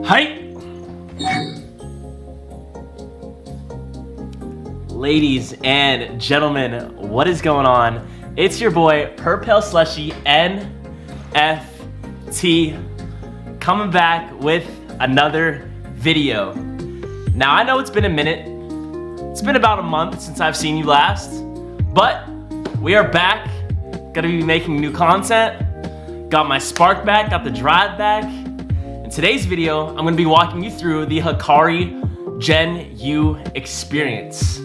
Hi! Ladies and gentlemen, what is going on? It's your boy, Purple Slushy NFT, coming back with another video. Now, I know it's been a minute. It's been about a month since I've seen you last, but we are back. Gonna be making new content. Got my spark back, got the drive back. In today's video, I'm gonna be walking you through the Hikari Gen U experience.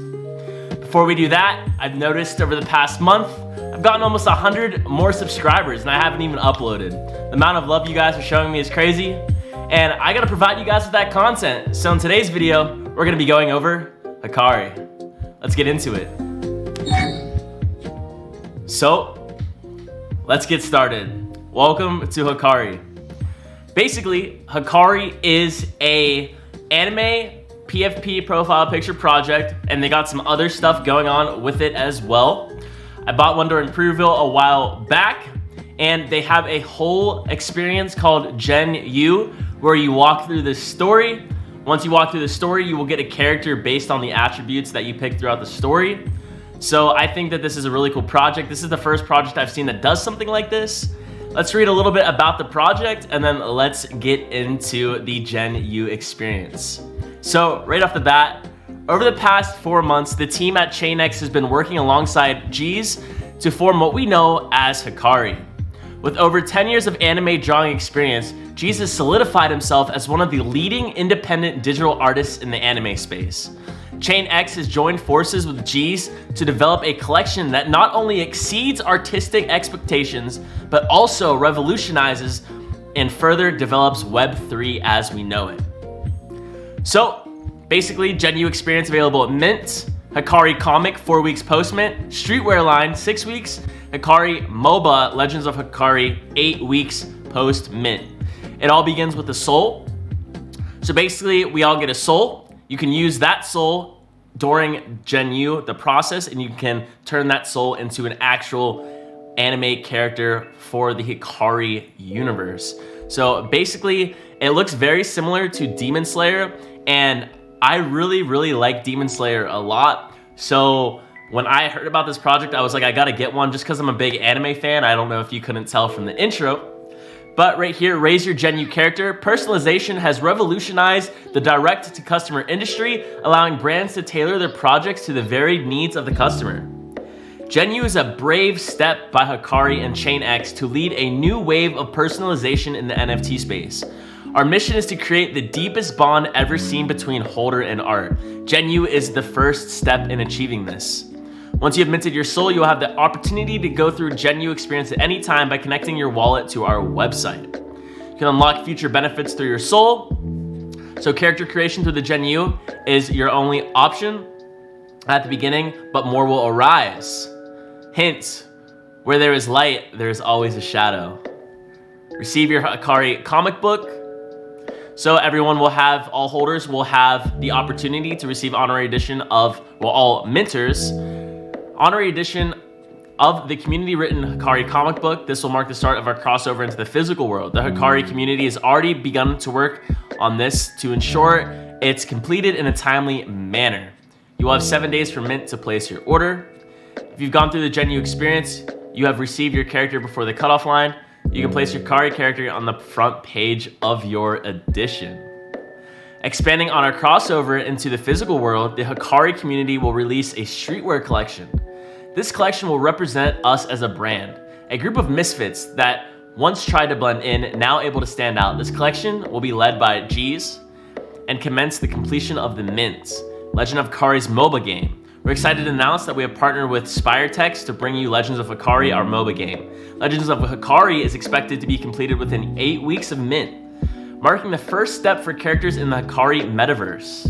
Before we do that, I've noticed over the past month, I've gotten almost 100 more subscribers and I haven't even uploaded. The amount of love you guys are showing me is crazy, and I gotta provide you guys with that content. So in today's video, we're gonna be going over Hikari. Let's get into it. So, let's get started. Welcome to Hikari. Basically, Hikari is a anime PFP profile picture project, and they got some other stuff going on with it as well. I bought one during Preview a while back, and they have a whole experience called Gen U, where you walk through this story. Once you walk through the story, you will get a character based on the attributes that you pick throughout the story. So I think that this is a really cool project. This is the first project I've seen that does something like this. Let's read a little bit about the project, and then let's get into the Gen U experience. So right off the bat, over the past 4 months, the team at ChainX has been working alongside G's to form what we know as Hikari. With over 10 years of anime drawing experience, G's has solidified himself as one of the leading independent digital artists in the anime space. ChainX has joined forces with G's to develop a collection that not only exceeds artistic expectations, but also revolutionizes and further develops Web3 as we know it. So, basically, Gen U experience available at Mint, Hikari Comic 4 weeks post-mint, Streetwear line 6 weeks, Hikari MOBA Legends of Hikari 8 weeks post-mint. It all begins with a soul. So basically, we all get a soul. You can use that soul during Gen U, the process, and you can turn that soul into an actual anime character for the Hikari universe. So basically, it looks very similar to Demon Slayer, and I really like Demon Slayer a lot. So when I heard about this project, I was like, I gotta get one just because I'm a big anime fan. I don't know if you couldn't tell from the intro. But right here, raise your Gen U character. Personalization has revolutionized the direct-to-customer industry, allowing brands to tailor their projects to the varied needs of the customer. Gen U is a brave step by Hikari and ChainX to lead a new wave of personalization in the NFT space. Our mission is to create the deepest bond ever seen between holder and art. Gen U is the first step in achieving this. Once you have minted your soul, you'll have the opportunity to go through Gen U experience at any time by connecting your wallet to our website. You can unlock future benefits through your soul. So character creation through the Gen U is your only option at the beginning, but more will arise. Hint, where there is light, there is always a shadow. Receive your Hikari comic book. So everyone will have, all holders will have the opportunity to receive honorary edition of, well, all minters, honorary edition of the community-written Hikari comic book. This will mark the start of our crossover into the physical world. The Hikari community has already begun to work on this to ensure it's completed in a timely manner. You will have 7 days for Mint to place your order. If you've gone through the Gen U experience, you have received your character before the cutoff line. You can place your Hikari character on the front page of your edition. Expanding on our crossover into the physical world, the Hikari community will release a Streetwear Collection. This collection will represent us as a brand, a group of misfits that once tried to blend in, now able to stand out. This collection will be led by G's and commence the completion of the Mint, Legend of Hikari's MOBA game. We're excited to announce that we have partnered with SpireTex to bring you Legends of Hikari, our MOBA game. Legends of Hikari is expected to be completed within 8 weeks of Mint, marking the first step for characters in the Hikari metaverse.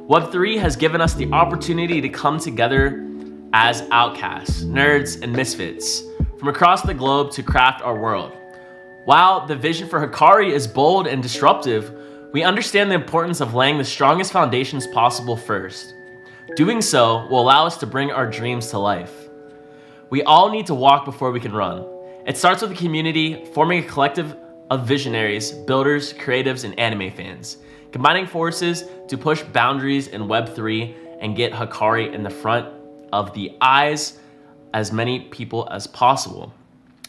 Web3 has given us the opportunity to come together as outcasts, nerds, and misfits from across the globe to craft our world. While the vision for Hikari is bold and disruptive, we understand the importance of laying the strongest foundations possible first. Doing so will allow us to bring our dreams to life. We all need to walk before we can run. It starts with the community, forming a collective of visionaries, builders, creatives, and anime fans, combining forces to push boundaries in Web3 and get Hikari in the front of the eyes as many people as possible.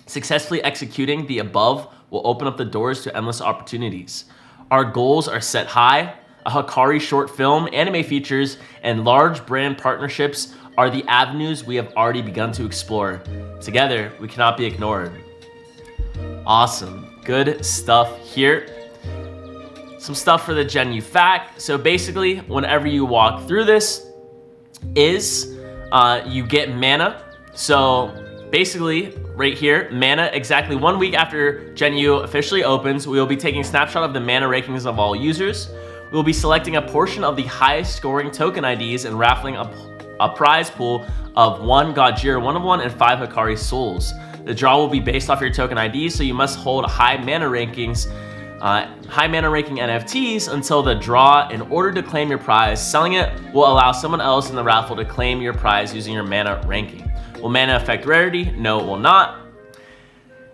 Successfully executing the above will open up the doors to endless opportunities. Our goals are set high. A Hikari short film, anime features, and large brand partnerships are the avenues we have already begun to explore. Together, we cannot be ignored. Awesome, good stuff here. Some stuff for the Gen U fact. So basically, whenever you walk through this, you get mana. So basically, right here, mana exactly 1 week after Gen U officially opens, we will be taking a snapshot of the mana rankings of all users. We will be selecting a portion of the highest scoring token IDs and raffling a prize pool of 1 Gojira 1-of-1 and 5 Hikari souls. The draw will be based off your token IDs, so you must hold high mana ranking NFTs until the draw in order to claim your prize. Selling it will allow someone else in the raffle to claim your prize using your mana ranking. Will mana affect rarity? No, it will not.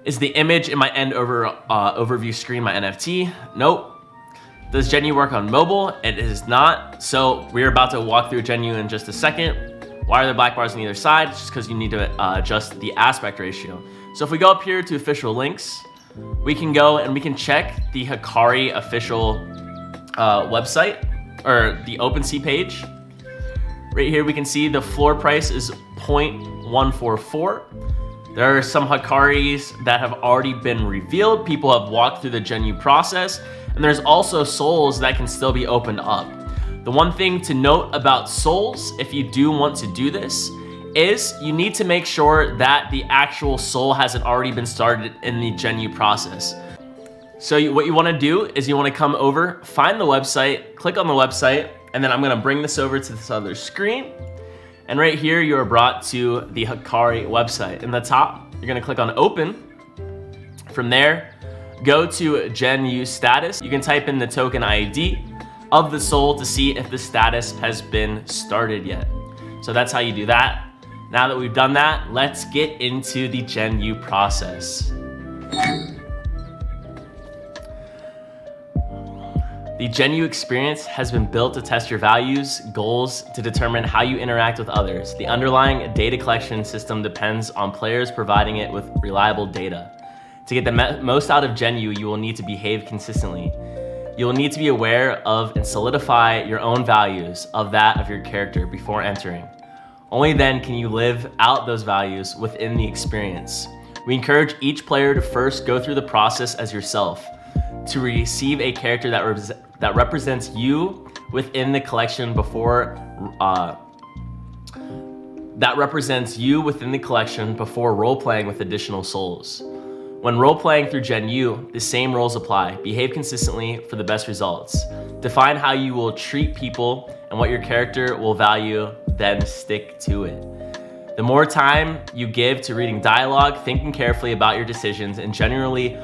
Is the image in my end overview screen my NFT? Nope. Does Gen U work on mobile? It is not. So we're about to walk through Gen U in just a second. Why are there black bars on either side? Just because you need to adjust the aspect ratio. So if we go up here to official links, we can go and we can check the Hikari official website, or the OpenSea page. Right here we can see the floor price is 0.144. There are some Hikaris that have already been revealed. People have walked through the Gen U process, and there's also souls that can still be opened up. The one thing to note about souls, if you do want to do this, is you need to make sure that the actual soul hasn't already been started in the Gen U process. So what you want to do is you want to come over, find the website, click on the website, and then I'm going to bring this over to this other screen. And right here, you are brought to the Hikari website. In the top, you're going to click on open. From there, go to Gen U status. You can type in the token ID of the soul to see if the status has been started yet. So that's how you do that. Now that we've done that, let's get into the Gen U process. The Gen U experience has been built to test your values, goals, to determine how you interact with others. The underlying data collection system depends on players providing it with reliable data. To get the most out of Gen U, you will need to behave consistently. You will need to be aware of and solidify your own values of that of your character before entering. Only then can you live out those values within the experience. We encourage each player to first go through the process as yourself, to receive a character that represents you within the collection before role-playing with additional souls. When role-playing through Gen U, the same roles apply. Behave consistently for the best results. Define how you will treat people and what your character will value, then stick to it. The more time you give to reading dialogue, thinking carefully about your decisions, and generally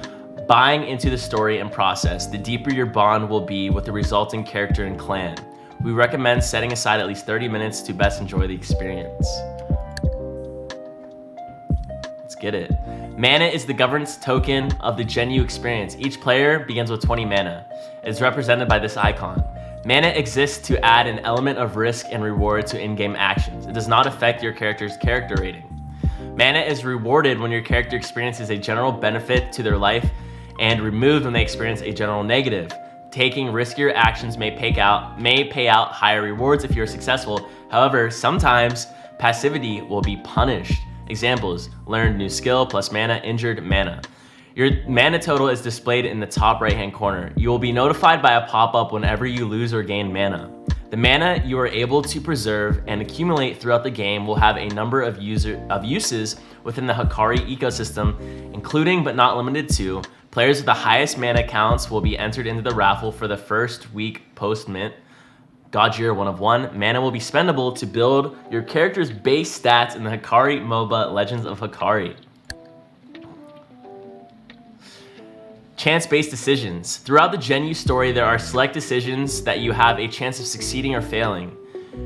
buying into the story and process, the deeper your bond will be with the resulting character and clan. We recommend setting aside at least 30 minutes to best enjoy the experience. Let's get it. Mana is the governance token of the Gen U experience. Each player begins with 20 mana. It is represented by this icon. Mana exists to add an element of risk and reward to in-game actions. It does not affect your character's character rating. Mana is rewarded when your character experiences a general benefit to their life and removed when they experience a general negative. Taking riskier actions may pay out higher rewards if you're successful. However, sometimes passivity will be punished. Examples: learned new skill plus mana, injured mana. Your mana total is displayed in the top right-hand corner. You will be notified by a pop-up whenever you lose or gain mana. The mana you are able to preserve and accumulate throughout the game will have a number of uses within the Hikari ecosystem, including but not limited to, players with the highest mana counts will be entered into the raffle for the first week post-mint. Gojira 1-of-1, mana will be spendable to build your character's base stats in the Hikari MOBA Legends of Hikari. Chance-based decisions. Throughout the Gen U story, there are select decisions that you have a chance of succeeding or failing.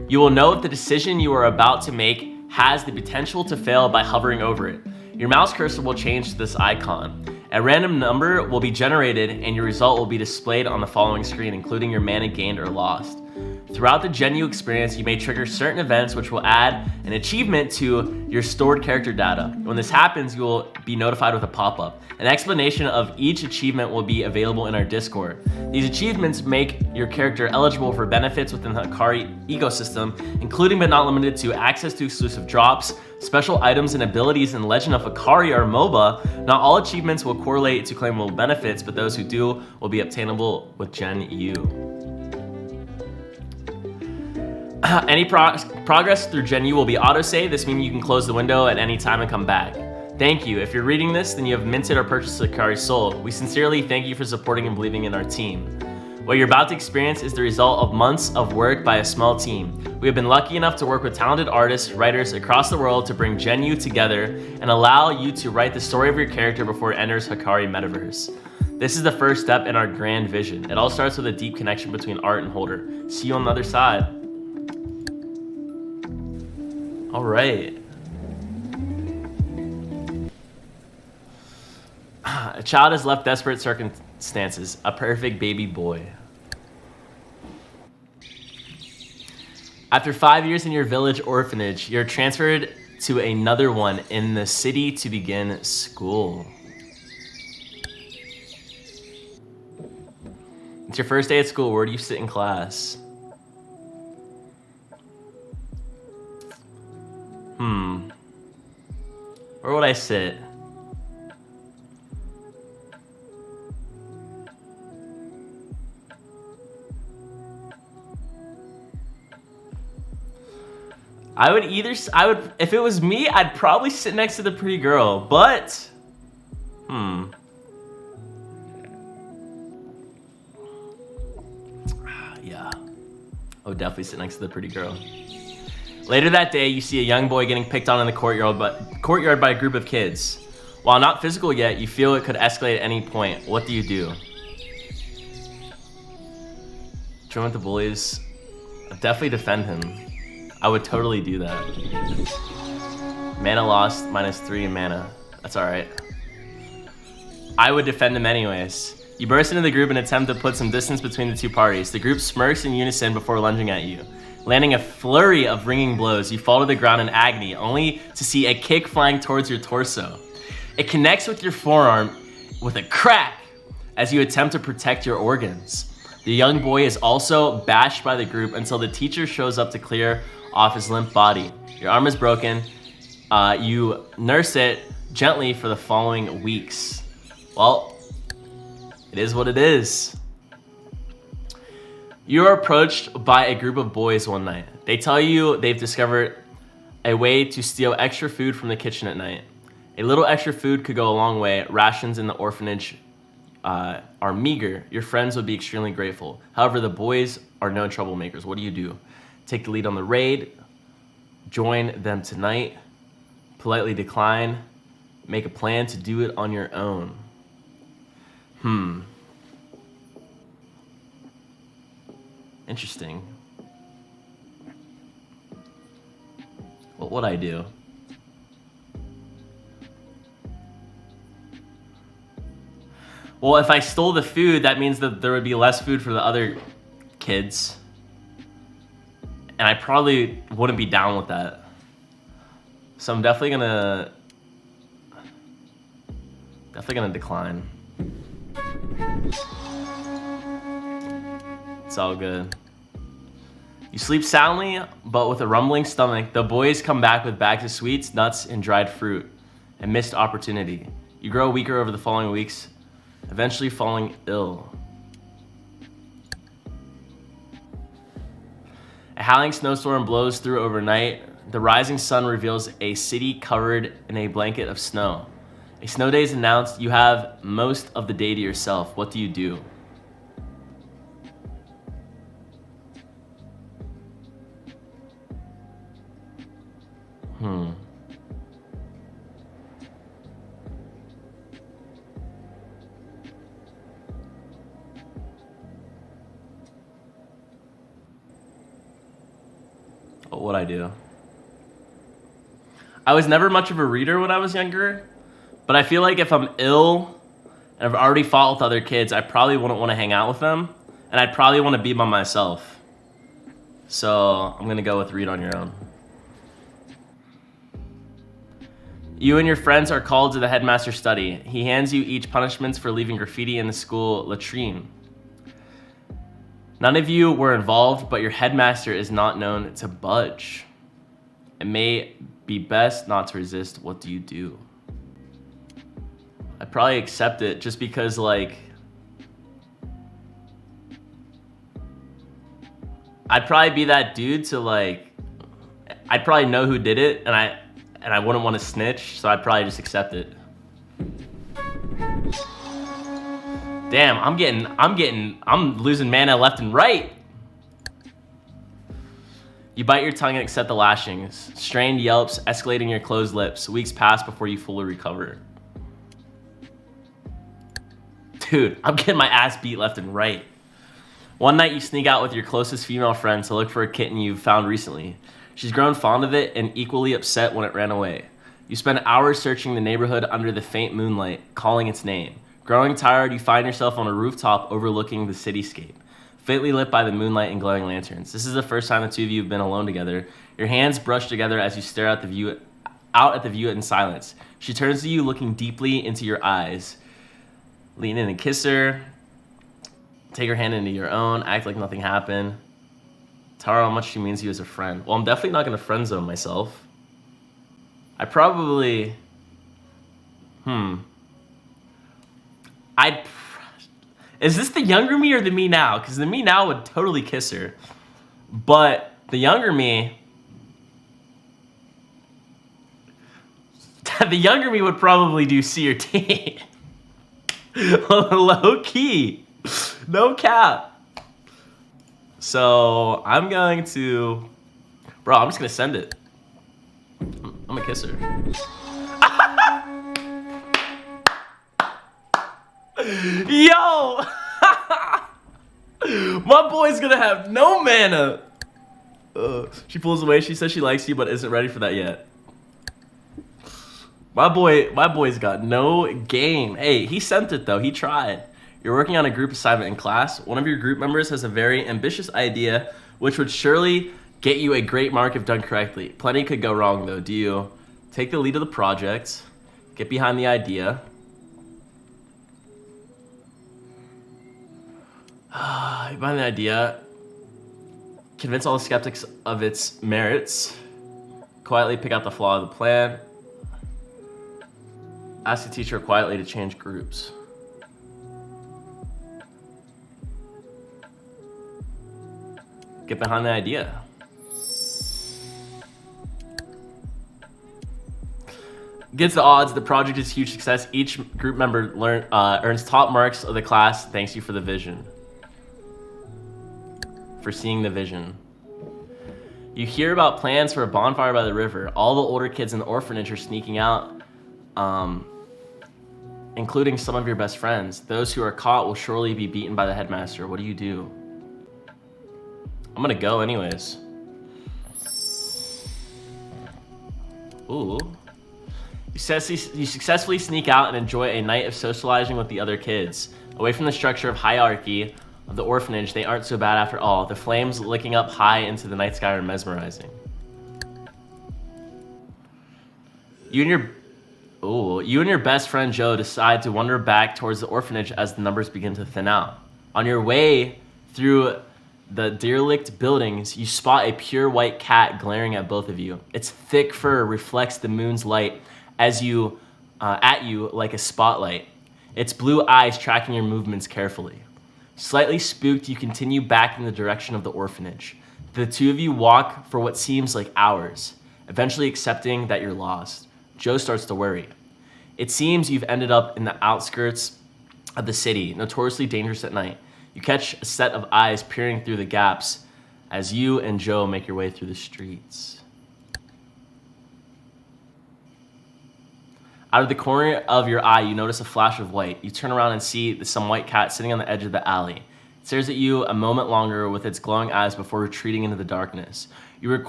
You will know if the decision you are about to make has the potential to fail by hovering over it. Your mouse cursor will change to this icon. A random number will be generated and your result will be displayed on the following screen, including your mana gained or lost. Throughout the Gen U experience, you may trigger certain events which will add an achievement to your stored character data. When this happens, you will be notified with a pop-up. An explanation of each achievement will be available in our Discord. These achievements make your character eligible for benefits within the Hikari ecosystem, including but not limited to access to exclusive drops, special items and abilities in Legend of Hikari or MOBA. Not all achievements will correlate to claimable benefits, but those who do will be obtainable with Gen U. Any progress through Gen U will be autosave. This means you can close the window at any time and come back. Thank you. If you're reading this, then you have minted or purchased Hikari Soul. We sincerely thank you for supporting and believing in our team. What you're about to experience is the result of months of work by a small team. We have been lucky enough to work with talented artists, writers across the world to bring Gen U together and allow you to write the story of your character before it enters Hikari Metaverse. This is the first step in our grand vision. It all starts with a deep connection between art and holder. See you on the other side. All right. A child has left desperate circumstances. A perfect baby boy. After 5 years in your village orphanage, you're transferred to another one in the city to begin school. It's your first day at school. Where do you sit in class? Where would I sit? If it was me, I'd probably sit next to the pretty girl, but, yeah, I would definitely sit next to the pretty girl. Later that day, you see a young boy getting picked on in the courtyard by a group of kids. While not physical yet, you feel it could escalate at any point. What do you do? Join with the bullies. Definitely defend him. I would totally do that. Mana lost, -3 in mana. That's alright. I would defend him anyways. You burst into the group and attempt to put some distance between the two parties. The group smirks in unison before lunging at you. Landing a flurry of ringing blows, you fall to the ground in agony, only to see a kick flying towards your torso. It connects with your forearm with a crack as you attempt to protect your organs. The young boy is also bashed by the group until the teacher shows up to clear off his limp body. Your arm is broken. You nurse it gently for the following weeks. Well, it is what it is. You are approached by a group of boys one night. They tell you they've discovered a way to steal extra food from the kitchen at night. A little extra food could go a long way. Rations in the orphanage are meager. Your friends would be extremely grateful. However, the boys are known troublemakers. What do you do? Take the lead on the raid, join them tonight, politely decline, make a plan to do it on your own. Interesting. What would I do? Well, if I stole the food, that means that there would be less food for the other kids. And I probably wouldn't be down with that. So I'm definitely gonna decline. It's all good. You sleep soundly, but with a rumbling stomach. The boys come back with bags of sweets, nuts, and dried fruit. A missed opportunity. You grow weaker over the following weeks, eventually falling ill. A howling snowstorm blows through overnight. The rising sun reveals a city covered in a blanket of snow. A snow day is announced. You have most of the day to yourself. What do you do? What would I do? I was never much of a reader when I was younger, but I feel like if I'm ill and I've already fought with other kids, I probably wouldn't want to hang out with them, and I'd probably want to be by myself. So I'm gonna go with read on your own. You and your friends are called to the headmaster's study. He hands you each punishments for leaving graffiti in the school latrine. None of you were involved, but your headmaster is not known to budge. It may be best not to resist. What do you do? I'd probably accept it just because, like, I'd probably be that dude to, like, I'd probably know who did it, and I wouldn't want to snitch, so I'd probably just accept it. Damn, I'm losing mana left and right. You bite your tongue and accept the lashings. Strained yelps escalating your closed lips. Weeks pass before you fully recover. Dude, I'm getting my ass beat left and right. One night you sneak out with your closest female friend to look for a kitten you've found recently. She's grown fond of it and equally upset when it ran away. You spend hours searching the neighborhood under the faint moonlight, calling its name. Growing tired, you find yourself on a rooftop overlooking the cityscape, faintly lit by the moonlight and glowing lanterns. This is the first time the two of you have been alone together. Your hands brush together as you stare out at the view in silence. She turns to you, looking deeply into your eyes. Lean in and kiss her. Take her hand into your own. Act like nothing happened. Tell her how much she means to you as a friend. Well, I'm definitely not going to friend zone myself. I probably... Is this the younger me or the me now? Because the me now would totally kiss her. But the younger me... the younger me would probably do C or D. Low key. No cap. So I'm going to... Bro, I'm just going to send it. I'm going to kiss her. Yo! My boy's gonna have no mana. She pulls away. She says she likes you, but isn't ready for that yet. My boy's got no game. Hey, he sent it though. He tried. You're working on a group assignment in class. One of your group members has a very ambitious idea, which would surely get you a great mark if done correctly. Plenty could go wrong though. Do you take the lead of the project, get behind the idea? Behind the idea, convince all the skeptics of its merits, quietly pick out the flaw of the plan, ask the teacher quietly to change groups. Get behind the idea. Against the odds, the project is a huge success. Each group member earns top marks of the class. Thanks you for the vision. For seeing the vision. You hear about plans for a bonfire by the river. All the older kids in the orphanage are sneaking out, including some of your best friends. Those who are caught will surely be beaten by the headmaster. What do you do? I'm gonna go anyways. Ooh. You successfully sneak out and enjoy a night of socializing with the other kids. Away from the structure of hierarchy of the orphanage, they aren't so bad after all. The flames licking up high into the night sky are mesmerizing. You and your best friend Joe decide to wander back towards the orphanage as the numbers begin to thin out. On your way through the derelict buildings, you spot a pure white cat glaring at both of you. Its thick fur reflects the moon's light at you like a spotlight. Its blue eyes tracking your movements carefully. Slightly spooked, you continue back in the direction of the orphanage. The two of you walk for what seems like hours, eventually accepting that you're lost. Joe starts to worry. It seems you've ended up in the outskirts of the city, notoriously dangerous at night. You catch a set of eyes peering through the gaps as you and Joe make your way through the streets. Out of the corner of your eye, you notice a flash of white. You turn around and see some white cat sitting on the edge of the alley. It stares at you a moment longer with its glowing eyes before retreating into the darkness. You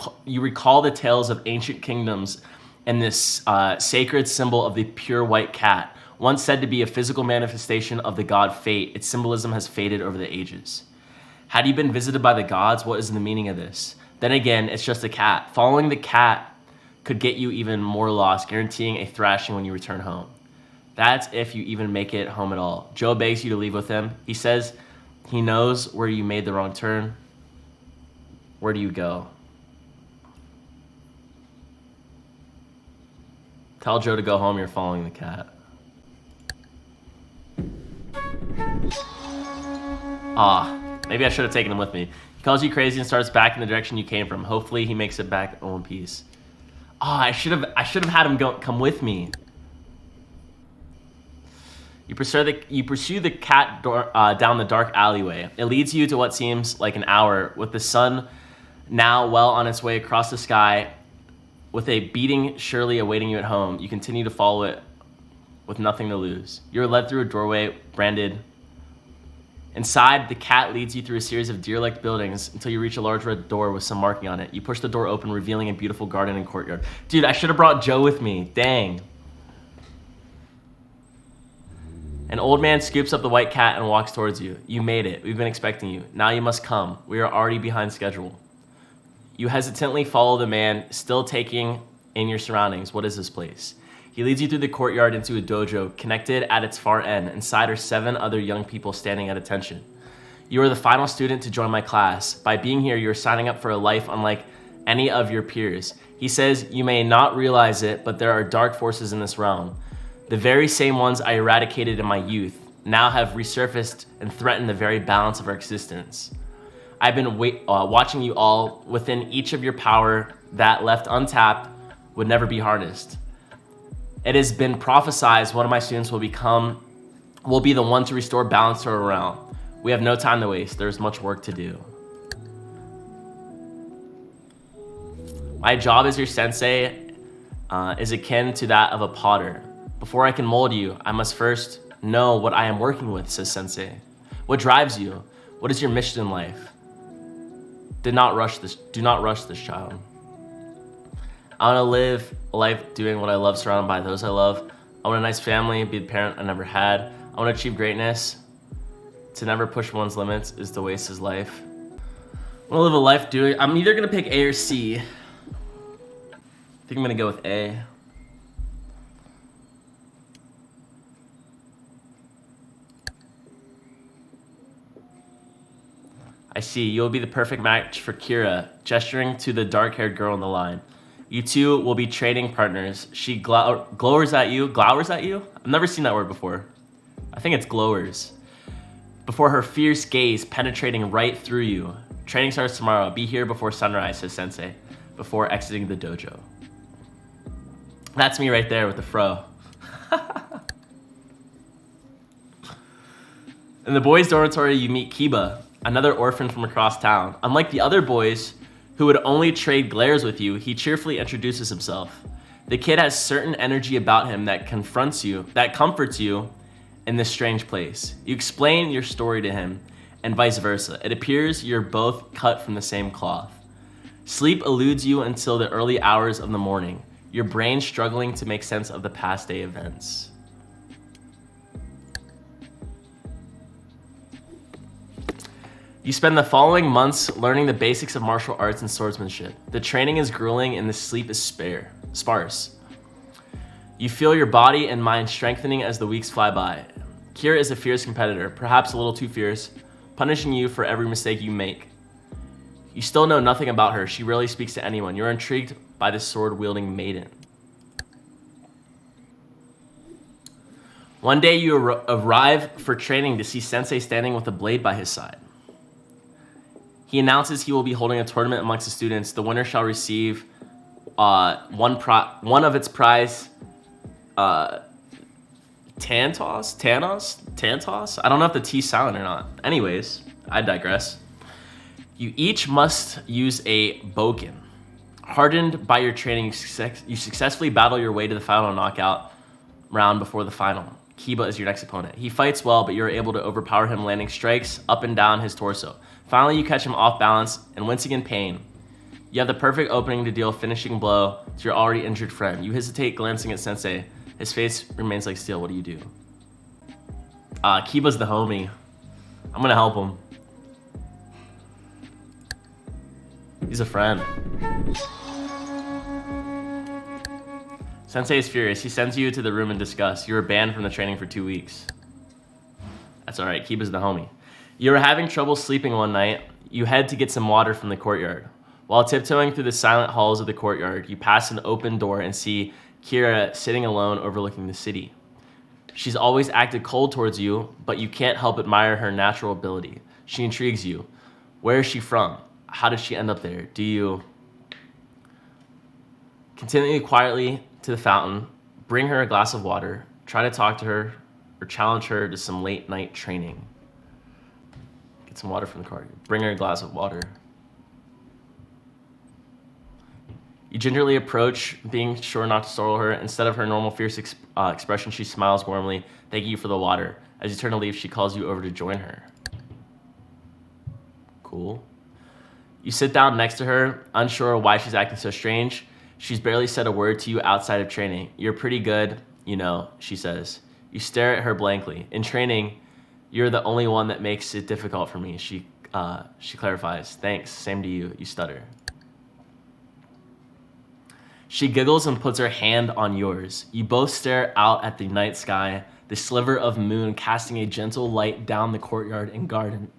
recall the tales of ancient kingdoms and this sacred symbol of the pure white cat, once said to be a physical manifestation of the god Fate. Its symbolism has faded over the ages. Had you been visited by the gods? What is the meaning of this? Then again, it's just a cat. Following the cat could get you even more lost, guaranteeing a thrashing when you return home. That's if you even make it home at all. Joe begs you to leave with him. He says he knows where you made the wrong turn. Where do you go? Tell Joe to go home, you're following the cat. Maybe I should have taken him with me. He calls you crazy and starts back in the direction you came from. Hopefully he makes it back in one piece. I should have had him come with me. You pursue the cat down the dark alleyway. It leads you to what seems like an hour, with the sun now well on its way across the sky. With a beating surely awaiting you at home, you continue to follow it with nothing to lose. You're led through a doorway branded. Inside, the cat leads you through a series of deer-like buildings until you reach a large red door with some marking on it. You push the door open, revealing a beautiful garden and courtyard. Dude, I should have brought Joe with me. Dang. An old man scoops up the white cat and walks towards you. You made it. We've been expecting you. Now you must come. We are already behind schedule. You hesitantly follow the man, still taking in your surroundings. What is this place? He leads you through the courtyard into a dojo, connected at its far end. Inside are 7 other young people standing at attention. You are the final student to join my class. By being here, you are signing up for a life unlike any of your peers. He says you may not realize it, but there are dark forces in this realm. The very same ones I eradicated in my youth now have resurfaced and threaten the very balance of our existence. I've been watching you all. Within each of your power that, left untapped, would never be harnessed. It has been prophesied one of my students will be the one to restore balance to our realm. We have no time to waste. There's much work to do. My job as your sensei is akin to that of a potter. Before I can mold you, I must first know what I am working with, says sensei. What drives you? What is your mission in life? Do not rush this child. I want to live a life doing what I love, surrounded by those I love. I want a nice family, be the parent I never had. I want to achieve greatness. To never push one's limits is to waste his life. I want to live a life doing... I'm either going to pick A or C. I think I'm going to go with A. I see. You'll be the perfect match for Kira, gesturing to the dark-haired girl on the line. You two will be trading partners. She glowers at you. Glowers at you? I've never seen that word before. I think it's glowers. Before her fierce gaze penetrating right through you. Training starts tomorrow. Be here before sunrise, says sensei, before exiting the dojo. That's me right there with the fro. In the boys' dormitory, you meet Kiba, another orphan from across town. Unlike the other boys who would only trade glares with you, he cheerfully introduces himself. The kid has certain energy about him that comforts you in this strange place. You explain your story to him, and vice versa. It appears you're both cut from the same cloth. Sleep eludes you until the early hours of the morning, your brain struggling to make sense of the past day events. You spend the following months learning the basics of martial arts and swordsmanship. The training is grueling and the sleep is sparse. You feel your body and mind strengthening as the weeks fly by. Kira is a fierce competitor, perhaps a little too fierce, punishing you for every mistake you make. You still know nothing about her. She rarely speaks to anyone. You're intrigued by this sword-wielding maiden. One day you arrive for training to see Sensei standing with a blade by his side. He announces he will be holding a tournament amongst the students. The winner shall receive one of its prize, Tantos? I don't know if the T's silent or not. Anyways, I digress. You each must use a boken. Hardened by your training, you successfully battle your way to the final knockout round before the final. Kiba is your next opponent. He fights well, but you're able to overpower him, landing strikes up and down his torso. Finally, you catch him off balance and wincing in pain. You have the perfect opening to deal a finishing blow to your already injured friend. You hesitate, glancing at Sensei. His face remains like steel. What do you do? Kiba's the homie. I'm gonna help him. He's a friend. Sensei is furious. He sends you to the room in disgust. You were banned from the training for 2 weeks. That's all right. Kiba's the homie. You were having trouble sleeping one night. You head to get some water from the courtyard. While tiptoeing through the silent halls of the courtyard, you pass an open door and see Kira sitting alone overlooking the city. She's always acted cold towards you, but you can't help admire her natural ability. She intrigues you. Where is she from? How did she end up there? Do you continue quietly to the fountain, bring her a glass of water, try to talk to her, or challenge her to some late night training? Get some water from the car. Bring her a glass of water. You gingerly approach, being sure not to startle her. Instead of her normal fierce expression, she smiles warmly, thanking you for the water. As you turn to leave, she calls you over to join her. Cool. You sit down next to her, unsure why she's acting so strange. She's barely said a word to you outside of training. You're pretty good, you know, she says. You stare at her blankly. In training, you're the only one that makes it difficult for me, she clarifies. Thanks, same to you, you stutter. She giggles and puts her hand on yours. You both stare out at the night sky, the sliver of moon casting a gentle light down the courtyard and garden.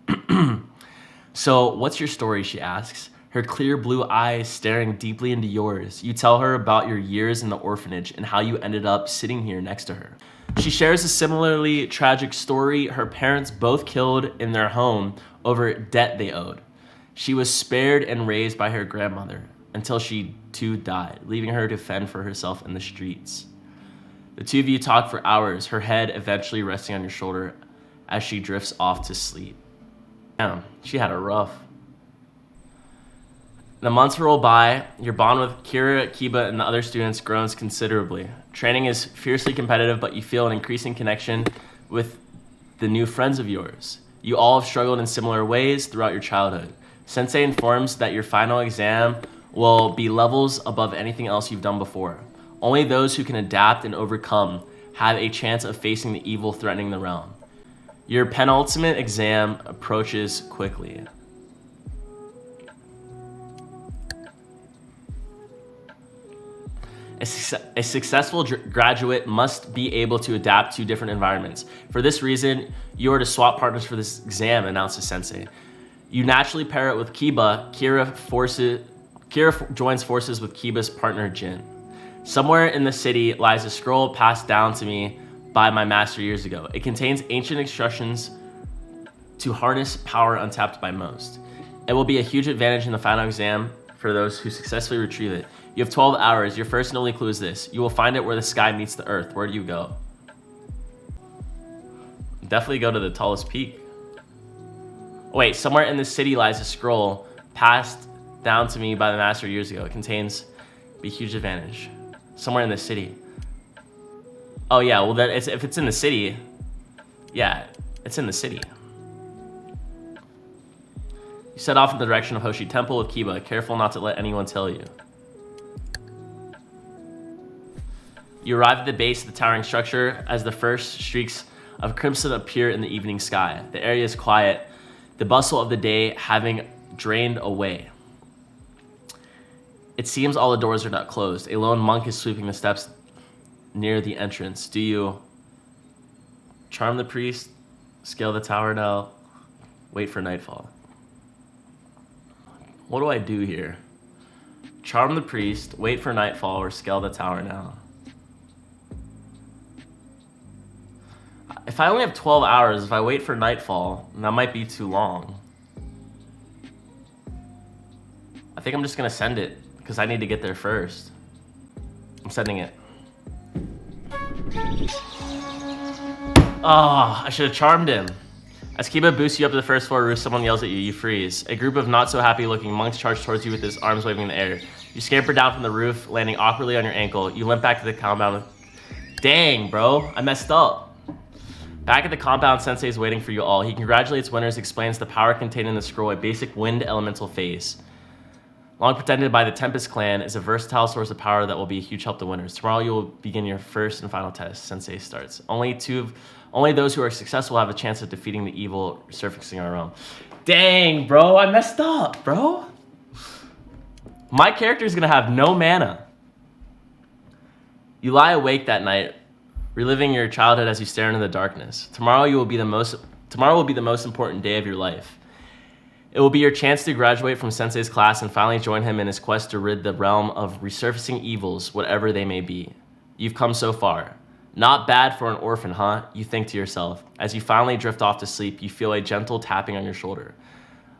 So, what's your story, she asks, her clear blue eyes staring deeply into yours. You tell her about your years in the orphanage and how you ended up sitting here next to her. She shares a similarly tragic story. Her parents both killed in their home over debt they owed. She was spared and raised by her grandmother until she too died, leaving her to fend for herself in the streets. The two of you talk for hours, her head eventually resting on your shoulder as she drifts off to sleep. Damn, she had a rough. The months roll by. Your bond with Kira, Kiba, and the other students grows considerably. Training is fiercely competitive, but you feel an increasing connection with the new friends of yours. You all have struggled in similar ways throughout your childhood. Sensei informs that your final exam will be levels above anything else you've done before. Only those who can adapt and overcome have a chance of facing the evil threatening the realm. Your penultimate exam approaches quickly. A successful graduate must be able to adapt to different environments. For this reason, you are to swap partners for this exam, announces Sensei. You naturally pair it with Kiba. Kira joins forces with Kiba's partner, Jin. Somewhere in the city lies a scroll passed down to me by my master years ago. It contains ancient instructions to harness power untapped by most. It will be a huge advantage in the final exam for those who successfully retrieve it. You have 12 hours. Your first and only clue is this. You will find it where the sky meets the earth. Where do you go? Definitely go to the tallest peak. Oh, wait, somewhere in the city lies a scroll passed down to me by the master years ago. It contains a huge advantage. Somewhere in the city. Oh yeah, well if it's in the city, yeah, it's in the city. You set off in the direction of Hoshi Temple with Kiba, careful not to let anyone tell you. You arrive at the base of the towering structure as the first streaks of crimson appear in the evening sky. The area is quiet, the bustle of the day having drained away. It seems all the doors are not closed. A lone monk is sweeping the steps near the entrance. Do you charm the priest, scale the tower now, wait for nightfall? What do I do here? Charm the priest, wait for nightfall, or scale the tower now? If I only have 12 hours, if I wait for nightfall, that might be too long. I think I'm just gonna send it, because I need to get there first. I'm sending it. Oh, I should have charmed him. As Kiba boosts you up to the first floor roof, someone yells at you. You freeze. A group of not-so-happy-looking monks charge towards you with his arms waving in the air. You scamper down from the roof, landing awkwardly on your ankle. You limp back to the compound. Dang, bro. I messed up. Back at the compound, Sensei is waiting for you all. He congratulates winners, explains the power contained in the scroll, a basic wind elemental phase. long protected by the Tempest clan, is a versatile source of power that will be a huge help to winners. Tomorrow you will begin your first and final test. Sensei starts. Only those who are successful have a chance of defeating the evil surfacing our realm. Dang, bro, I messed up, bro. My character is gonna have no mana. You lie awake that night, reliving your childhood as you stare into the darkness. Tomorrow will be the most important day of your life. It will be your chance to graduate from Sensei's class and finally join him in his quest to rid the realm of resurfacing evils, whatever they may be. You've come so far. Not bad for an orphan, huh? You think to yourself. As you finally drift off to sleep, you feel a gentle tapping on your shoulder.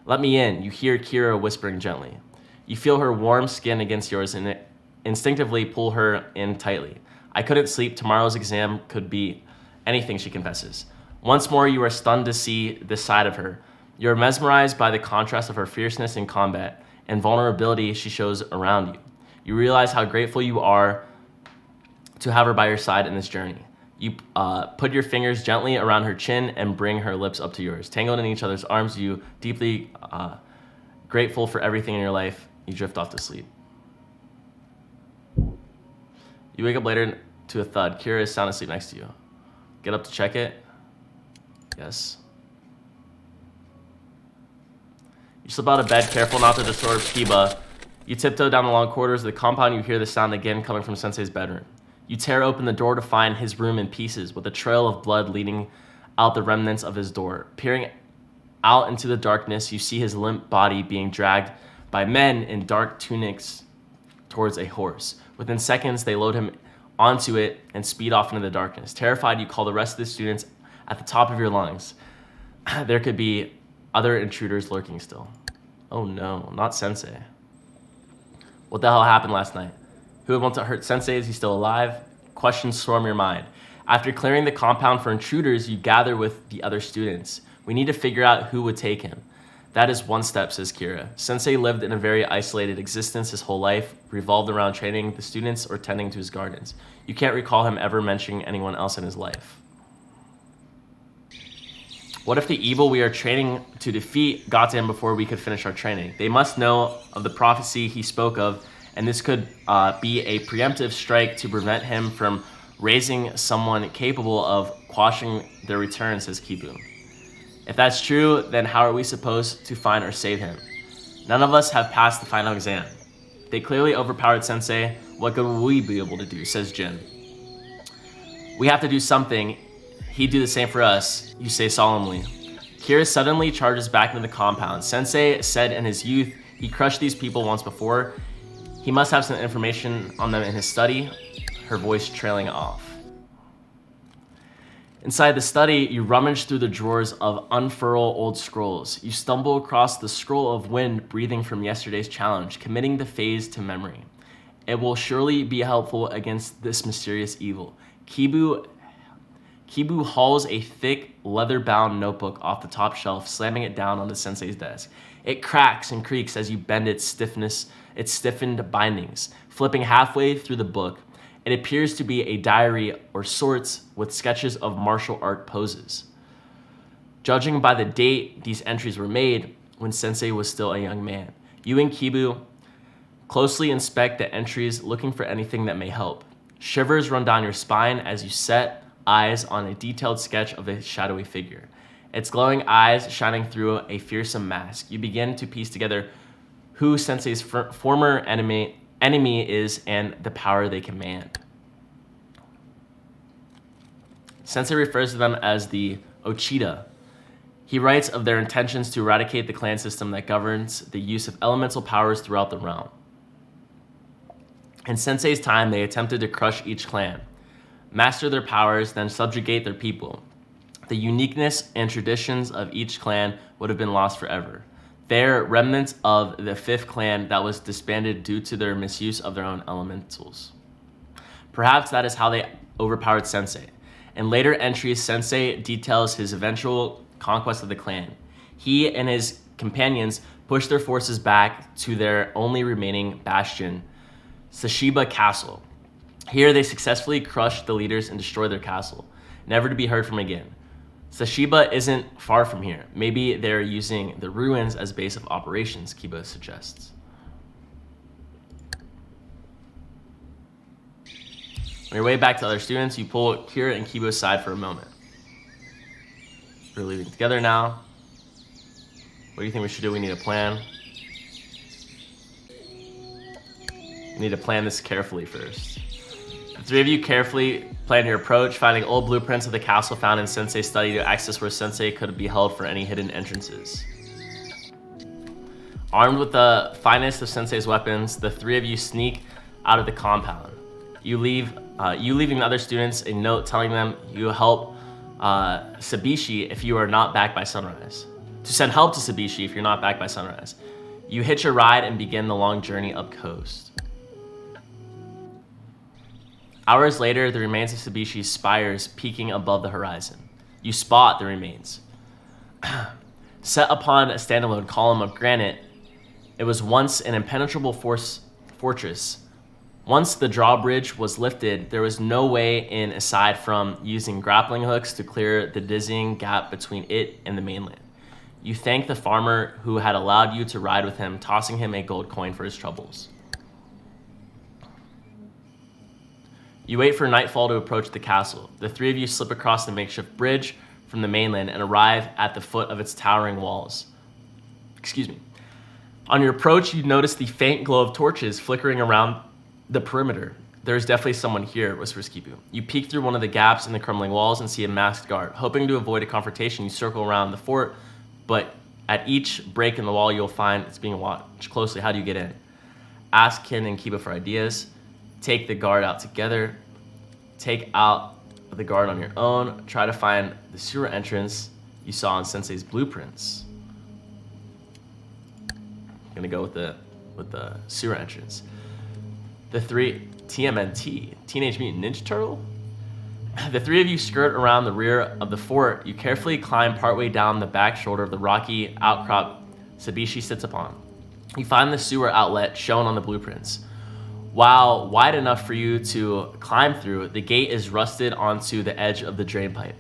Let me in, you hear Kira whispering gently. You feel her warm skin against yours and instinctively pull her in tightly. I couldn't sleep. Tomorrow's exam could be anything, she confesses. Once more, you are stunned to see this side of her. You're mesmerized by the contrast of her fierceness in combat and vulnerability she shows around you. You realize how grateful you are to have her by your side in this journey. You put your fingers gently around her chin and bring her lips up to yours. Tangled in each other's arms, you deeply grateful for everything in your life. You drift off to sleep. You wake up later to a thud. Kira is sound asleep next to you. Get up to check it. Yes. You slip out of bed, careful not to disturb Kiba. You tiptoe down the long corridors of the compound. You hear the sound again coming from Sensei's bedroom. You tear open the door to find his room in pieces, with a trail of blood leading out the remnants of his door. Peering out into the darkness, you see his limp body being dragged by men in dark tunics towards a horse. Within seconds, they load him onto it and speed off into the darkness. Terrified, you call the rest of the students at the top of your lungs. There could be other intruders lurking still. Oh no, not Sensei. What the hell happened last night? Who would want to hurt Sensei? Is he still alive? Questions storm your mind. After clearing the compound for intruders, you gather with the other students. We need to figure out who would take him. That is one step, says Kira. Sensei lived in a very isolated existence his whole life, revolved around training the students or tending to his gardens. You can't recall him ever mentioning anyone else in his life. What if the evil we are training to defeat got to him before we could finish our training? They must know of the prophecy he spoke of, and this could be a preemptive strike to prevent him from raising someone capable of quashing their return, says Kibu. If that's true, then how are we supposed to find or save him? None of us have passed the final exam. They clearly overpowered Sensei. What good will we be able to do, says Jin. We have to do something. He'd do the same for us, you say solemnly. Kira suddenly charges back into the compound. Sensei said in his youth he crushed these people once before. He must have some information on them in his study, her voice trailing off. Inside the study, you rummage through the drawers of unfurl old scrolls. You stumble across the scroll of wind breathing from yesterday's challenge, committing the phase to memory. It will surely be helpful against this mysterious evil. Kibu hauls a thick, leather-bound notebook off the top shelf, slamming it down on the Sensei's desk. It cracks and creaks as you bend its stiffened bindings. Flipping halfway through the book, it appears to be a diary or sorts with sketches of martial art poses. Judging by the date these entries were made, when Sensei was still a young man. You and Kibu closely inspect the entries, looking for anything that may help. Shivers run down your spine as you set eyes on a detailed sketch of a shadowy figure. Its glowing eyes shining through a fearsome mask. You begin to piece together who Sensei's former enemy is and the power they command. Sensei refers to them as the Ochida. He writes of their intentions to eradicate the clan system that governs the use of elemental powers throughout the realm. In Sensei's time, they attempted to crush each clan, master their powers, then subjugate their people. The uniqueness and traditions of each clan would have been lost forever. They are remnants of the 5th clan that was disbanded due to their misuse of their own elementals. Perhaps that is how they overpowered Sensei. In later entries, Sensei details his eventual conquest of the clan. He and his companions pushed their forces back to their only remaining bastion, Sashiba Castle. Here they successfully crushed the leaders and destroyed their castle, never to be heard from again. Sashiba isn't far from here. Maybe they're using the ruins as base of operations, Kiba suggests. On your way back to other students, you pull Kira and Kiba aside for a moment. We're leaving together now. What do you think we should do? We need a plan. We need to plan this carefully first. The three of you carefully plan your approach, finding old blueprints of the castle found in Sensei's study to access where Sensei could be held for any hidden entrances. Armed with the finest of Sensei's weapons, the three of you sneak out of the compound. You leaving the other students a note telling them you help Sabishi if you are not back by sunrise. To send help to Sabishi if you're not back by sunrise. You hitch a ride and begin the long journey up coast. Hours later, the remains of Sabishi's spires peeking above the horizon. You spot the remains. Set upon a standalone column of granite, it was once an impenetrable fortress. Once the drawbridge was lifted, there was no way in aside from using grappling hooks to clear the dizzying gap between it and the mainland. You thank the farmer who had allowed you to ride with him, tossing him a gold coin for his troubles. You wait for nightfall to approach the castle. The three of you slip across the makeshift bridge from the mainland and arrive at the foot of its towering walls. Excuse me. On your approach, you notice the faint glow of torches flickering around the perimeter. There's definitely someone here, whispers Kibu. You peek through one of the gaps in the crumbling walls and see a masked guard. Hoping to avoid a confrontation, you circle around the fort, but at each break in the wall, you'll find it's being watched closely. How do you get in? Ask Kin and Kiba for ideas. Take the guard out together. Take out the guard on your own. Try to find the sewer entrance you saw in Sensei's blueprints. I'm gonna go with the sewer entrance. The three TMNT, Teenage Mutant Ninja Turtle. The three of you skirt around the rear of the fort. You carefully climb partway down the back shoulder of the rocky outcrop Sabishi sits upon. You find the sewer outlet shown on the blueprints. While wide enough for you to climb through, the gate is rusted onto the edge of the drain pipe,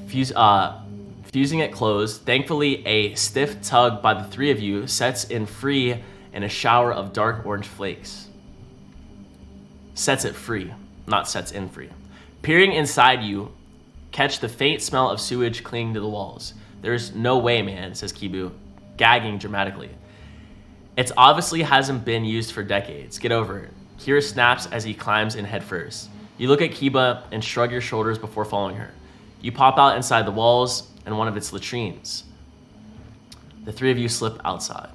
fusing it closed. Thankfully, a stiff tug by the three of you sets in free in a shower of dark orange flakes. Sets it free, not sets in free. Peering inside you, catch the faint smell of sewage clinging to the walls. There's no way, man, says Kibu, gagging dramatically. It obviously hasn't been used for decades. Get over it. Kira snaps as he climbs in headfirst. You look at Kiba and shrug your shoulders before following her. You pop out inside the walls and one of its latrines. The three of you slip outside.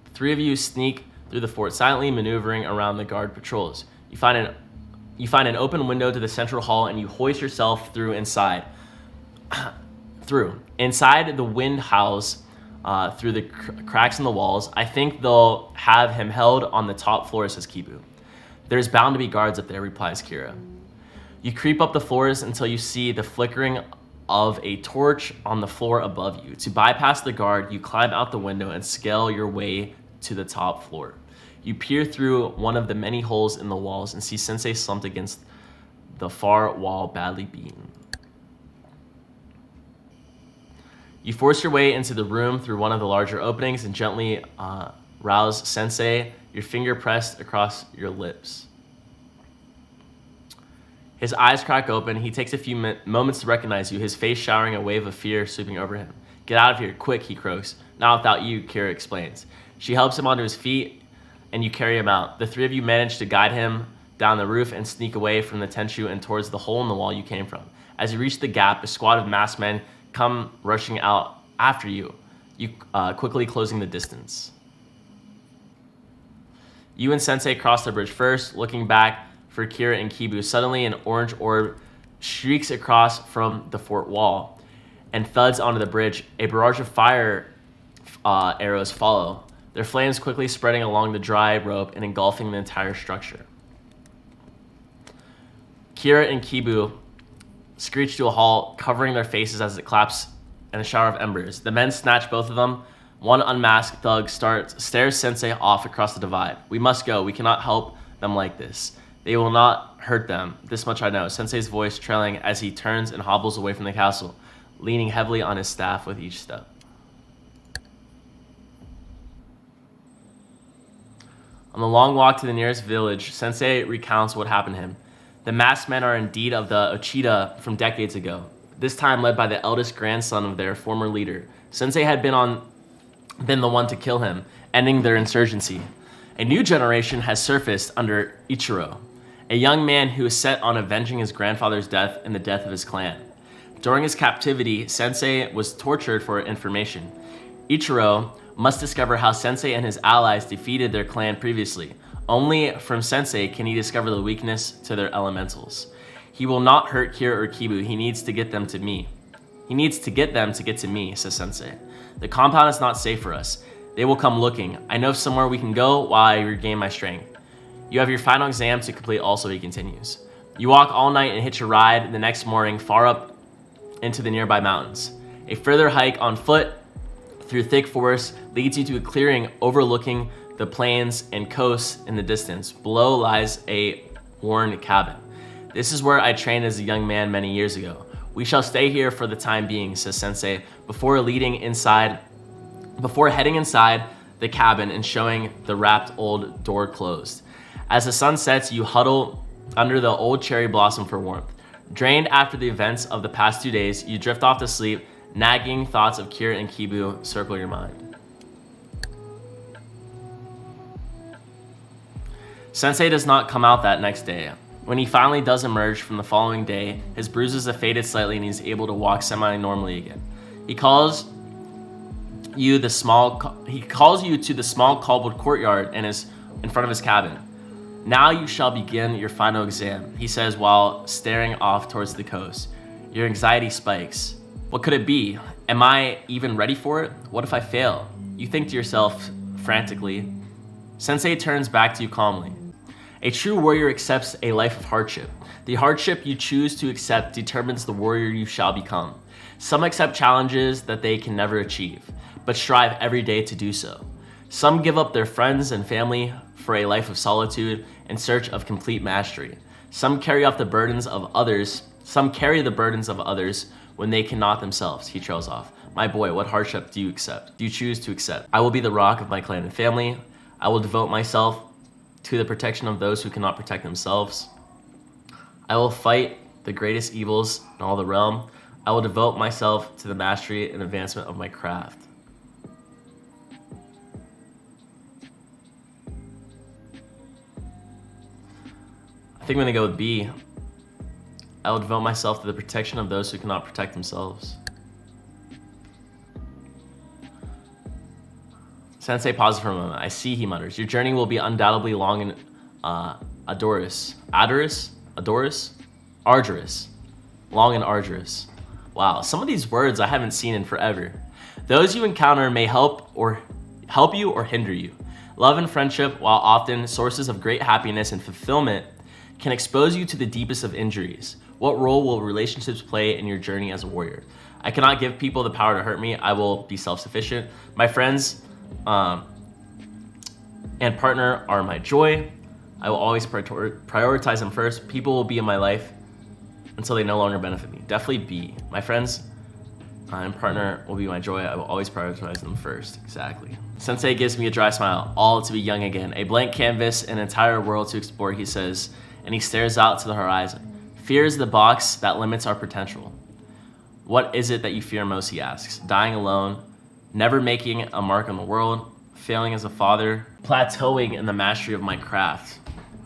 The three of you sneak through the fort, silently maneuvering around the guard patrols. You find an open window to the central hall and you hoist yourself through inside. Inside, the wind howls through the cracks in the walls. I think they'll have him held on the top floor, says Kibu. There's bound to be guards up there, replies Kira. You creep up the floors until you see the flickering of a torch on the floor above you. To bypass the guard, you climb out the window and scale your way to the top floor. You peer through one of the many holes in the walls and see Sensei slumped against the far wall, badly beaten. You force your way into the room through one of the larger openings and gently rouse Sensei, your finger pressed across your lips. His eyes crack open. He takes a few moments to recognize you, his face showering a wave of fear sweeping over him. Get out of here, quick, he croaks. Not without you, Kira explains. She helps him onto his feet, and you carry him out. The three of you manage to guide him down the roof and sneak away from the Tenshu and towards the hole in the wall you came from. As you reach the gap, a squad of masked men come rushing out after you, quickly closing the distance. You and Sensei cross the bridge first, looking back for Kira and Kibu. Suddenly, an orange orb streaks across from the fort wall and thuds onto the bridge. A barrage of fire arrows follow, their flames quickly spreading along the dry rope and engulfing the entire structure. Kira and Kibu screech to a halt, covering their faces as it claps in a shower of embers. The men snatch both of them. One unmasked thug stares Sensei off across the divide. We must go. We cannot help them like this. They will not hurt them. This much I know. Sensei's voice trailing as he turns and hobbles away from the castle, leaning heavily on his staff with each step. On the long walk to the nearest village, Sensei recounts what happened to him. The masked men are indeed of the Ochida from decades ago, this time led by the eldest grandson of their former leader. Sensei had been the one to kill him, ending their insurgency. A new generation has surfaced under Ichiro, a young man who is set on avenging his grandfather's death and the death of his clan. During his captivity, Sensei was tortured for information. Ichiro must discover how Sensei and his allies defeated their clan previously. Only from Sensei can he discover the weakness to their elementals. He will not hurt Kira or Kibu. He needs to get them to me. He needs to get them to get to me, says Sensei. The compound is not safe for us. They will come looking. I know somewhere we can go while I regain my strength. You have your final exam to complete also, he continues. You walk all night and hitch a ride the next morning far up into the nearby mountains. A further hike on foot through thick forest leads you to a clearing overlooking the plains and coast in the distance. Below lies a worn cabin. This is where I trained as a young man many years ago. We shall stay here for the time being, says Sensei, before heading inside the cabin and showing the wrapped old door closed. As the sun sets, you huddle under the old cherry blossom for warmth. Drained after the events of the past 2 days, you drift off to sleep. Nagging thoughts of Kira and Kibu circle your mind. Sensei does not come out that next day. When he finally does emerge from the following day, his bruises have faded slightly and he's able to walk semi-normally again. He calls you to the small cobbled courtyard and is in front of his cabin. Now you shall begin your final exam, he says while staring off towards the coast. Your anxiety spikes. What could it be? Am I even ready for it? What if I fail? You think to yourself frantically. Sensei turns back to you calmly. A true warrior accepts a life of hardship. The hardship you choose to accept determines the warrior you shall become. Some accept challenges that they can never achieve, but strive every day to do so. Some give up their friends and family for a life of solitude in search of complete mastery. Some carry the burdens of others when they cannot themselves. He trails off. My boy, what hardship do you accept? Do you choose to accept? I will be the rock of my clan and family. I will devote myself to the protection of those who cannot protect themselves. I will fight the greatest evils in all the realm. I will devote myself to the mastery and advancement of my craft. I think I'm gonna go with B. I will devote myself to the protection of those who cannot protect themselves. Sensei pauses for a moment. I see, he mutters. Your journey will be undoubtedly long and arduous. Long and arduous. Wow, some of these words I haven't seen in forever. Those you encounter may help you or hinder you. Love and friendship, while often sources of great happiness and fulfillment, can expose you to the deepest of injuries. What role will relationships play in your journey as a warrior? I cannot give people the power to hurt me. I will be self-sufficient. My friends and partner are my joy. I will always prioritize them first. People will be in my life until they no longer benefit me. Definitely B. My friends and partner will be my joy. I will always prioritize them first. Exactly. Sensei gives me a dry smile. All to be young again. A blank canvas, an entire world to explore, he says, and he stares out to the horizon. Fear is the box that limits our potential. What is it that you fear most, he asks. Dying alone, never making a mark on the world, failing as a father, plateauing in the mastery of my craft.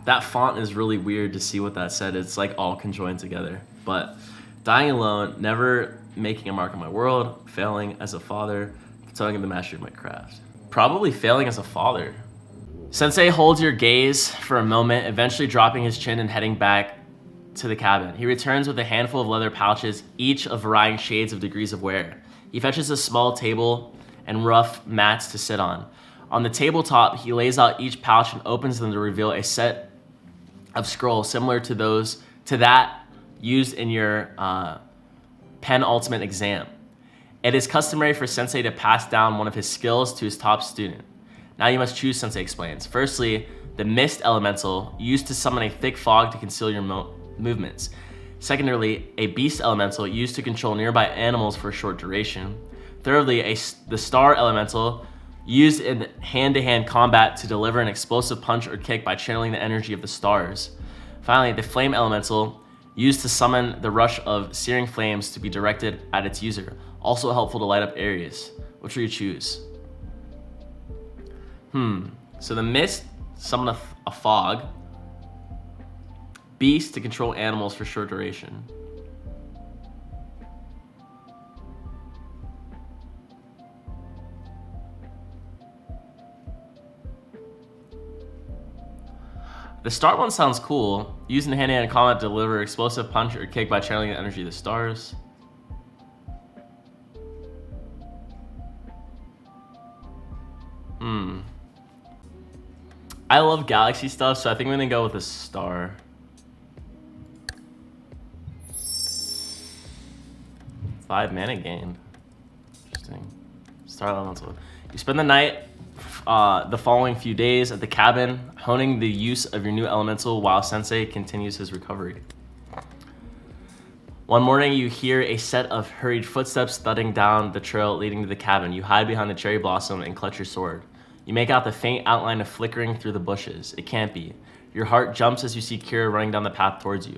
That font is really weird to see what that said. It's like all conjoined together. But dying alone, never making a mark on my world, failing as a father, plateauing in the mastery of my craft. Probably failing as a father. Sensei holds your gaze for a moment, eventually dropping his chin and heading back to the cabin. He returns with a handful of leather pouches, each of varying shades of degrees of wear. He fetches a small table and rough mats to sit on. On the tabletop, he lays out each pouch and opens them to reveal a set of scrolls similar to that used in your penultimate exam. It is customary for Sensei to pass down one of his skills to his top student. Now you must choose, Sensei explains. Firstly, the mist elemental, used to summon a thick fog to conceal your movements. Secondarily, a beast elemental, used to control nearby animals for a short duration. Thirdly, the star elemental, Used in hand-to-hand combat to deliver an explosive punch or kick by channeling the energy of the stars. Finally, the flame elemental, used to summon the rush of searing flames to be directed at its user. Also helpful to light up areas. Which will you choose? So the mist, summon a fog. Beast, to control animals for short duration. The start one sounds cool. Using the hand-to-hand combat to deliver explosive punch or kick by channeling the energy of the stars. I love galaxy stuff, so I think I'm gonna go with a star. 5 mana gained. Interesting. Star elemental. You spend the night the following few days at the cabin, honing the use of your new elemental while Sensei continues his recovery. One morning, you hear a set of hurried footsteps thudding down the trail leading to the cabin. You hide behind the cherry blossom and clutch your sword. You make out the faint outline of flickering through the bushes. It can't be. Your heart jumps as you see Kira running down the path towards you.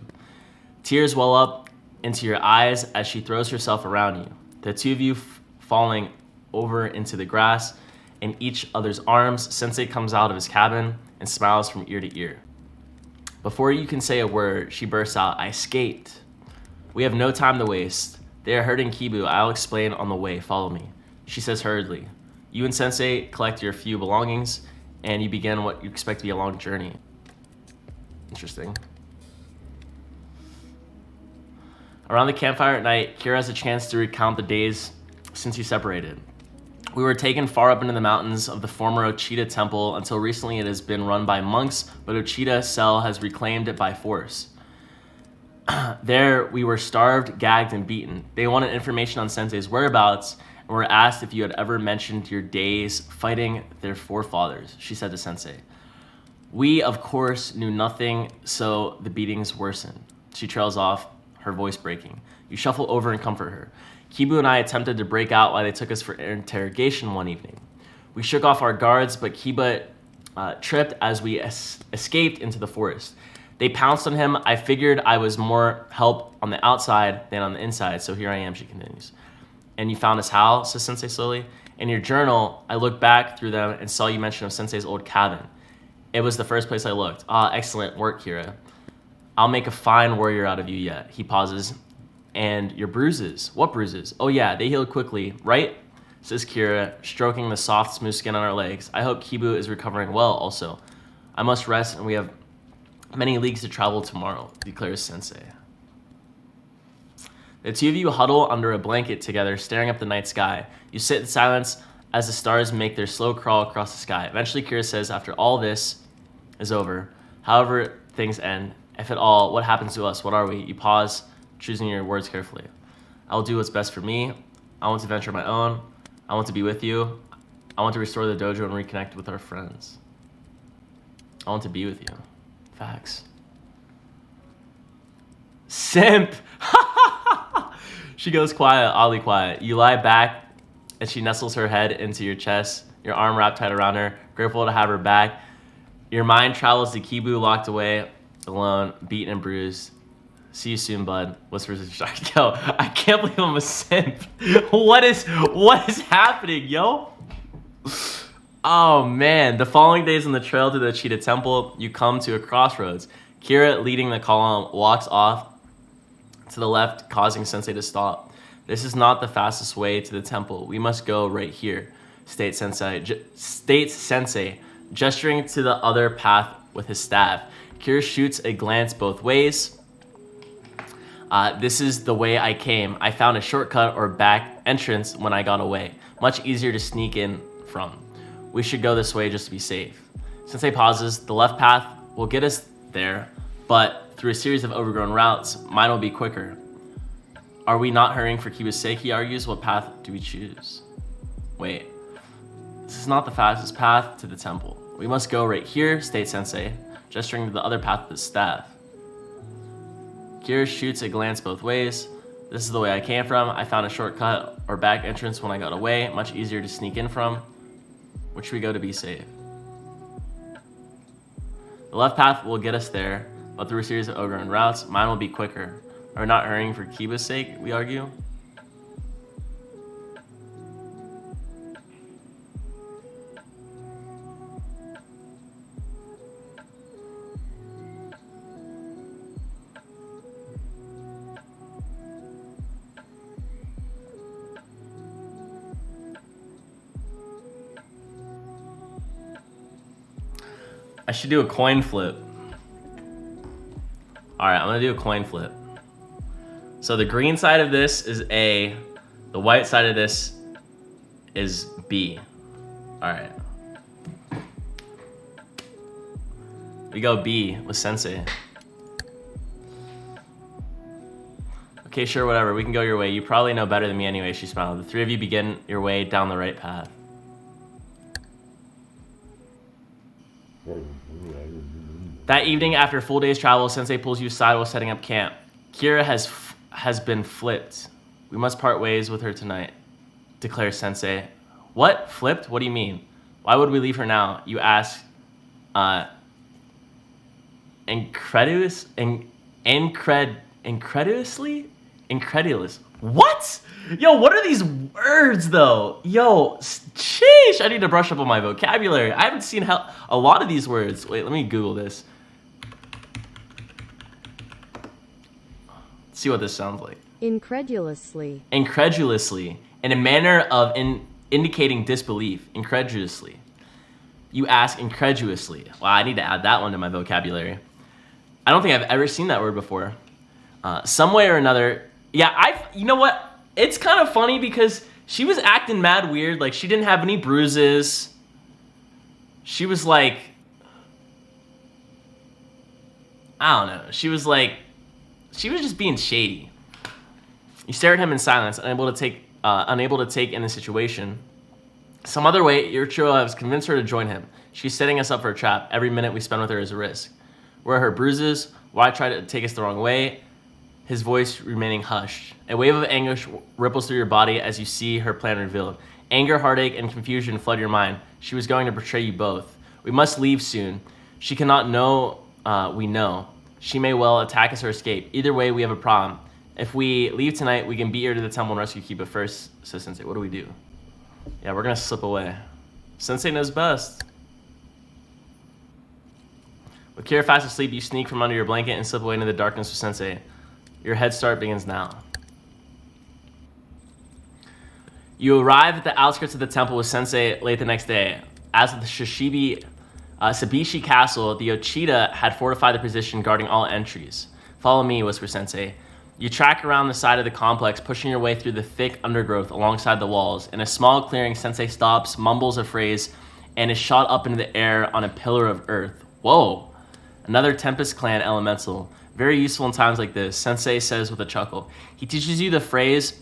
Tears well up into your eyes as she throws herself around you. The two of you falling over into the grass in each other's arms. Sensei comes out of his cabin and smiles from ear to ear. Before you can say a word, she bursts out, "I escaped. We have no time to waste. They are hurting Kibu. I'll explain on the way. Follow me," she says hurriedly. You and Sensei collect your few belongings, and you begin what you expect to be a long journey. Interesting. Around the campfire at night, Kira has a chance to recount the days since you separated. We were taken far up into the mountains of the former Ochita temple. Until recently it has been run by monks, but Ochita Cell has reclaimed it by force. There we were starved, gagged, and beaten. They wanted information on Sensei's whereabouts and were asked if you had ever mentioned your days fighting their forefathers, she said to Sensei. We, of course, knew nothing, so the beatings worsened. She trails off, her voice breaking. You shuffle over and comfort her. Kibu and I attempted to break out while they took us for interrogation one evening. We shook off our guards, but Kiba tripped as we escaped into the forest. They pounced on him. I figured I was more help on the outside than on the inside, so here I am, she continues. And you found us how? Says Sensei slowly. In your journal, I looked back through them and saw you mention of Sensei's old cabin. It was the first place I looked. Ah, excellent work, Kira. I'll make a fine warrior out of you yet. He pauses. And your bruises. What bruises? Oh yeah, they healed quickly, right? Says Kira, stroking the soft, smooth skin on our legs. I hope Kibu is recovering well also. I must rest and we have many leagues to travel tomorrow, declares Sensei. The two of you huddle under a blanket together, staring up the night sky. You sit in silence as the stars make their slow crawl across the sky. Eventually, Kira says, after all this is over, however things end, if at all, what happens to us? What are we? You pause, choosing your words carefully. I will do what's best for me. I want to venture my own. I want to be with you. I want to restore the dojo and reconnect with our friends. I want to be with you. Facts. Simp! She goes quiet, oddly quiet. You lie back as she nestles her head into your chest, your arm wrapped tight around her, grateful to have her back. Your mind travels to Kibu, locked away, alone, beaten and bruised. See you soon, bud. Whispers in shock. Yo, I can't believe I'm a simp. What is happening, yo? Oh man, the following days on the trail to the Cheetah Temple, you come to a crossroads. Kira, leading the column, walks off to the left, causing Sensei to stop. This is not the fastest way to the temple. We must go right here, states Sensei, gesturing to the other path with his staff. Kira shoots a glance both ways. This is the way I came. I found a shortcut or back entrance when I got away. Much easier to sneak in from. We should go this way just to be safe. Sensei pauses. The left path will get us there, but through a series of overgrown routes, mine will be quicker. Are we not hurrying for Kiba's sake, he argues. What path do we choose? Wait, this is not the fastest path to the temple. We must go right here, states Sensei, gesturing to the other path with his staff. Kira shoots a glance both ways. This is the way I came from. I found a shortcut or back entrance when I got away. Much easier to sneak in from. Where should we go to be safe? The left path will get us there, but through a series of overrun routes, mine will be quicker. Are we not hurrying for Kiba's sake, we argue? I should do a coin flip. All right, I'm gonna do a coin flip. So the green side of this is A, the white side of this is B. All right. We go B with Sensei. Okay, sure, whatever, we can go your way. You probably know better than me anyway, she smiled. The three of you begin your way down the right path. That evening, after a full day's travel, Sensei pulls you aside while setting up camp. Kira has been flipped. We must part ways with her tonight, declares Sensei. What? Flipped? What do you mean? Why would we leave her now? You ask. Incredulous. What? Yo, what are these words though? Yo, sheesh, I need to brush up on my vocabulary. I haven't seen a lot of these words. Wait, let me Google this. Let's see what this sounds like. Incredulously. Incredulously. In a manner of indicating disbelief. Incredulously. You ask incredulously. Wow, I need to add that one to my vocabulary. I don't think I've ever seen that word before. Some way or another. Yeah, you know what? It's kind of funny because she was acting mad weird. Like, she didn't have any bruises. She was like, I don't know. She was just being shady. You stare at him in silence, unable to take in the situation. Some other way, Ichiro has convinced her to join him. She's setting us up for a trap. Every minute we spend with her is a risk. Where are her bruises? Why try to take us the wrong way? His voice remaining hushed. A wave of anguish ripples through your body as you see her plan revealed. Anger, heartache, and confusion flood your mind. She was going to betray you both. We must leave soon. She cannot know we know. She may well attack us or escape. Either way, we have a problem. If we leave tonight, we can beat her to the temple and rescue Kiba first, says Sensei. What do we do? Yeah, we're gonna slip away. Sensei knows best. With Kira fast asleep, you sneak from under your blanket and slip away into the darkness with Sensei. Your head start begins now. You arrive at the outskirts of the temple with Sensei late the next day. As with the Sabishi Castle, the Ochida had fortified the position guarding all entries. Follow me, whispers Sensei. You track around the side of the complex, pushing your way through the thick undergrowth alongside the walls. In a small clearing, Sensei stops, mumbles a phrase, and is shot up into the air on a pillar of earth. Whoa! Another Tempest Clan elemental. Very useful in times like this, Sensei says with a chuckle. He teaches you the phrase,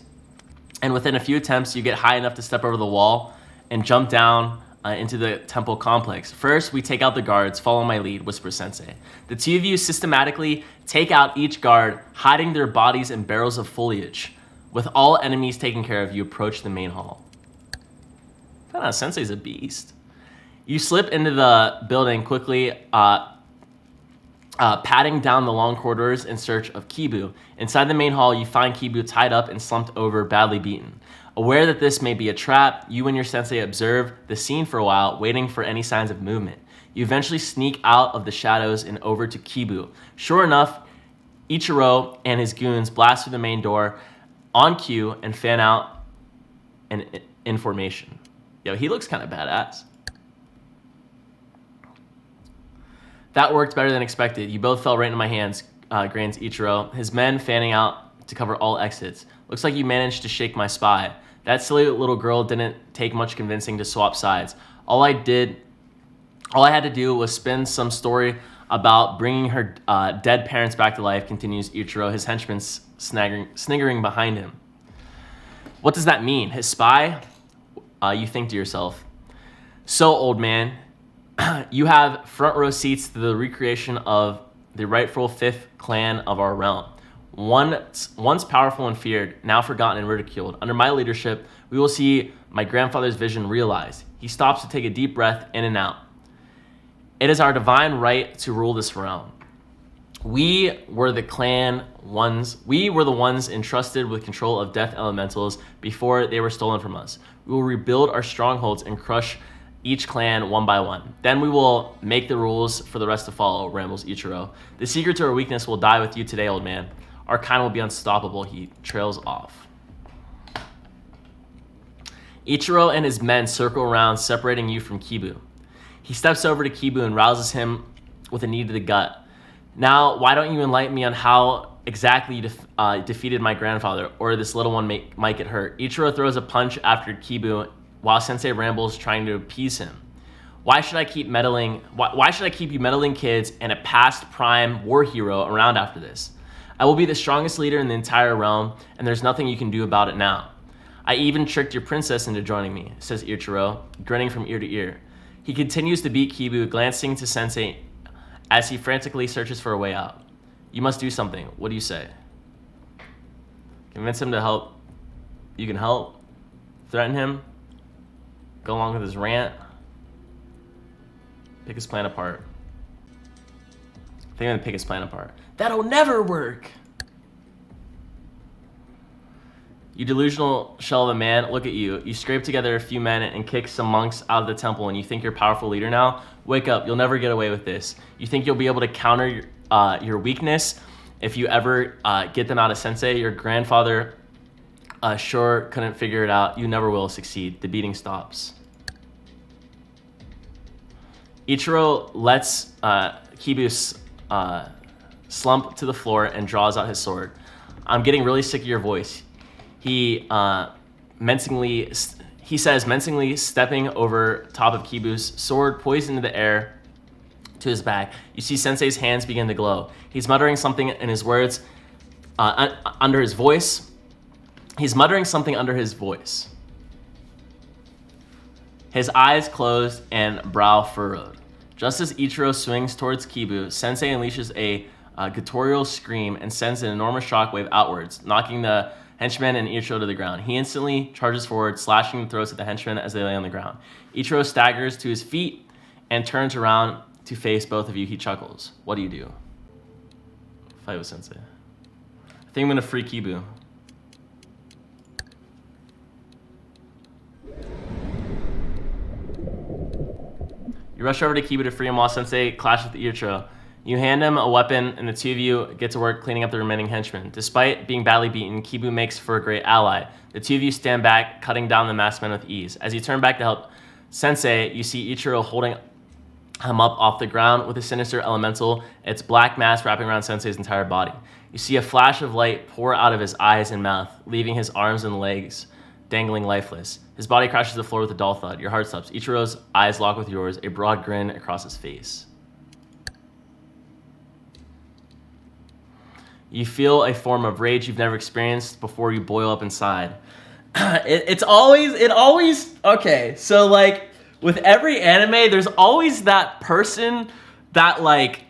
and within a few attempts, you get high enough to step over the wall and jump down into the temple complex. First, we take out the guards. Follow my lead, whispers Sensei. The two of you systematically take out each guard, hiding their bodies in barrels of foliage. With all enemies taken care of, you approach the main hall. Sensei's a beast. You slip into the building quickly, padding down the long corridors in search of Kibu. Inside the main hall, you find Kibu tied up and slumped over, badly beaten. Aware that this may be a trap, you and your sensei observe the scene for a while, waiting for any signs of movement. You eventually sneak out of the shadows and over to Kibu. Sure enough, Ichiro and his goons blast through the main door on cue and fan out in formation. Yo, he looks kind of badass. That worked better than expected. You both fell right into my hands, grins Ichiro, his men fanning out to cover all exits. Looks like you managed to shake my spy. That silly little girl didn't take much convincing to swap sides. All I had to do was spin some story about bringing her dead parents back to life, continues Ichiro, his henchmen sniggering behind him. What does that mean? His spy? You think to yourself. So, old man, you have front row seats to the recreation of the rightful fifth clan of our realm. Once powerful and feared, now forgotten and ridiculed. Under my leadership, we will see my grandfather's vision realized. He stops to take a deep breath in and out. It is our divine right to rule this realm. We were the ones entrusted with control of death elementals before they were stolen from us. We will rebuild our strongholds and crush each clan one by one. Then we will make the rules for the rest to follow, rambles Ichiro. The secret to our weakness will die with you today, old man. Our kind will be unstoppable. He trails off. Ichiro and his men circle around, separating you from Kibu. He steps over to Kibu and rouses him with a knee to the gut. Now, why don't you enlighten me on how exactly you defeated my grandfather, or this little one might get hurt? Ichiro throws a punch after Kibu while Sensei rambles, trying to appease him. Why should I keep you meddling kids and a past prime war hero around after this? I will be the strongest leader in the entire realm, and there's nothing you can do about it now. I even tricked your princess into joining me, says Ichiro, grinning from ear to ear. He continues to beat Kibu, glancing to Sensei as he frantically searches for a way out. You must do something. What do you say? Convince him to help. You can help. Threaten him. Go along with his rant. Pick his plan apart. I think I'm gonna pick his plan apart. That'll never work! You delusional shell of a man, look at you. You scrape together a few men and kick some monks out of the temple, and you think you're a powerful leader now? Wake up, you'll never get away with this. You think you'll be able to counter your weakness if you ever get them out of Sensei? Your grandfather sure couldn't figure it out. You never will succeed. The beating stops. Ichiro lets Kibu slump to the floor and draws out his sword. I'm getting really sick of your voice. He says, menacingly stepping over top of Kibu's sword, poised into the air to his back. You see Sensei's hands begin to glow. He's muttering something in his words under his voice. He's muttering something under his voice. His eyes closed and brow furrowed. Just as Ichiro swings towards Kibu, Sensei unleashes a guttural scream and sends an enormous shockwave outwards, knocking the henchman and Ichiro to the ground. He instantly charges forward, slashing the throats of the henchmen as they lay on the ground. Ichiro staggers to his feet and turns around to face both of you. He chuckles. What do you do? Fight with Sensei. I think I'm gonna free Kibu. You rush over to Kibu to free him while Sensei clashes with Ichiro. You hand him a weapon, and the two of you get to work cleaning up the remaining henchmen. Despite being badly beaten, Kibu makes for a great ally. The two of you stand back, cutting down the masked men with ease. As you turn back to help Sensei, you see Ichiro holding him up off the ground with a sinister elemental, its black mask wrapping around Sensei's entire body. You see a flash of light pour out of his eyes and mouth, leaving his arms and legs dangling lifeless. His body crashes to the floor with a dull thud. Your heart stops. Ichiro's eyes lock with yours, a broad grin across his face. You feel a form of rage you've never experienced before you boil up inside. It always, okay, so like, with every anime, there's always that person that like,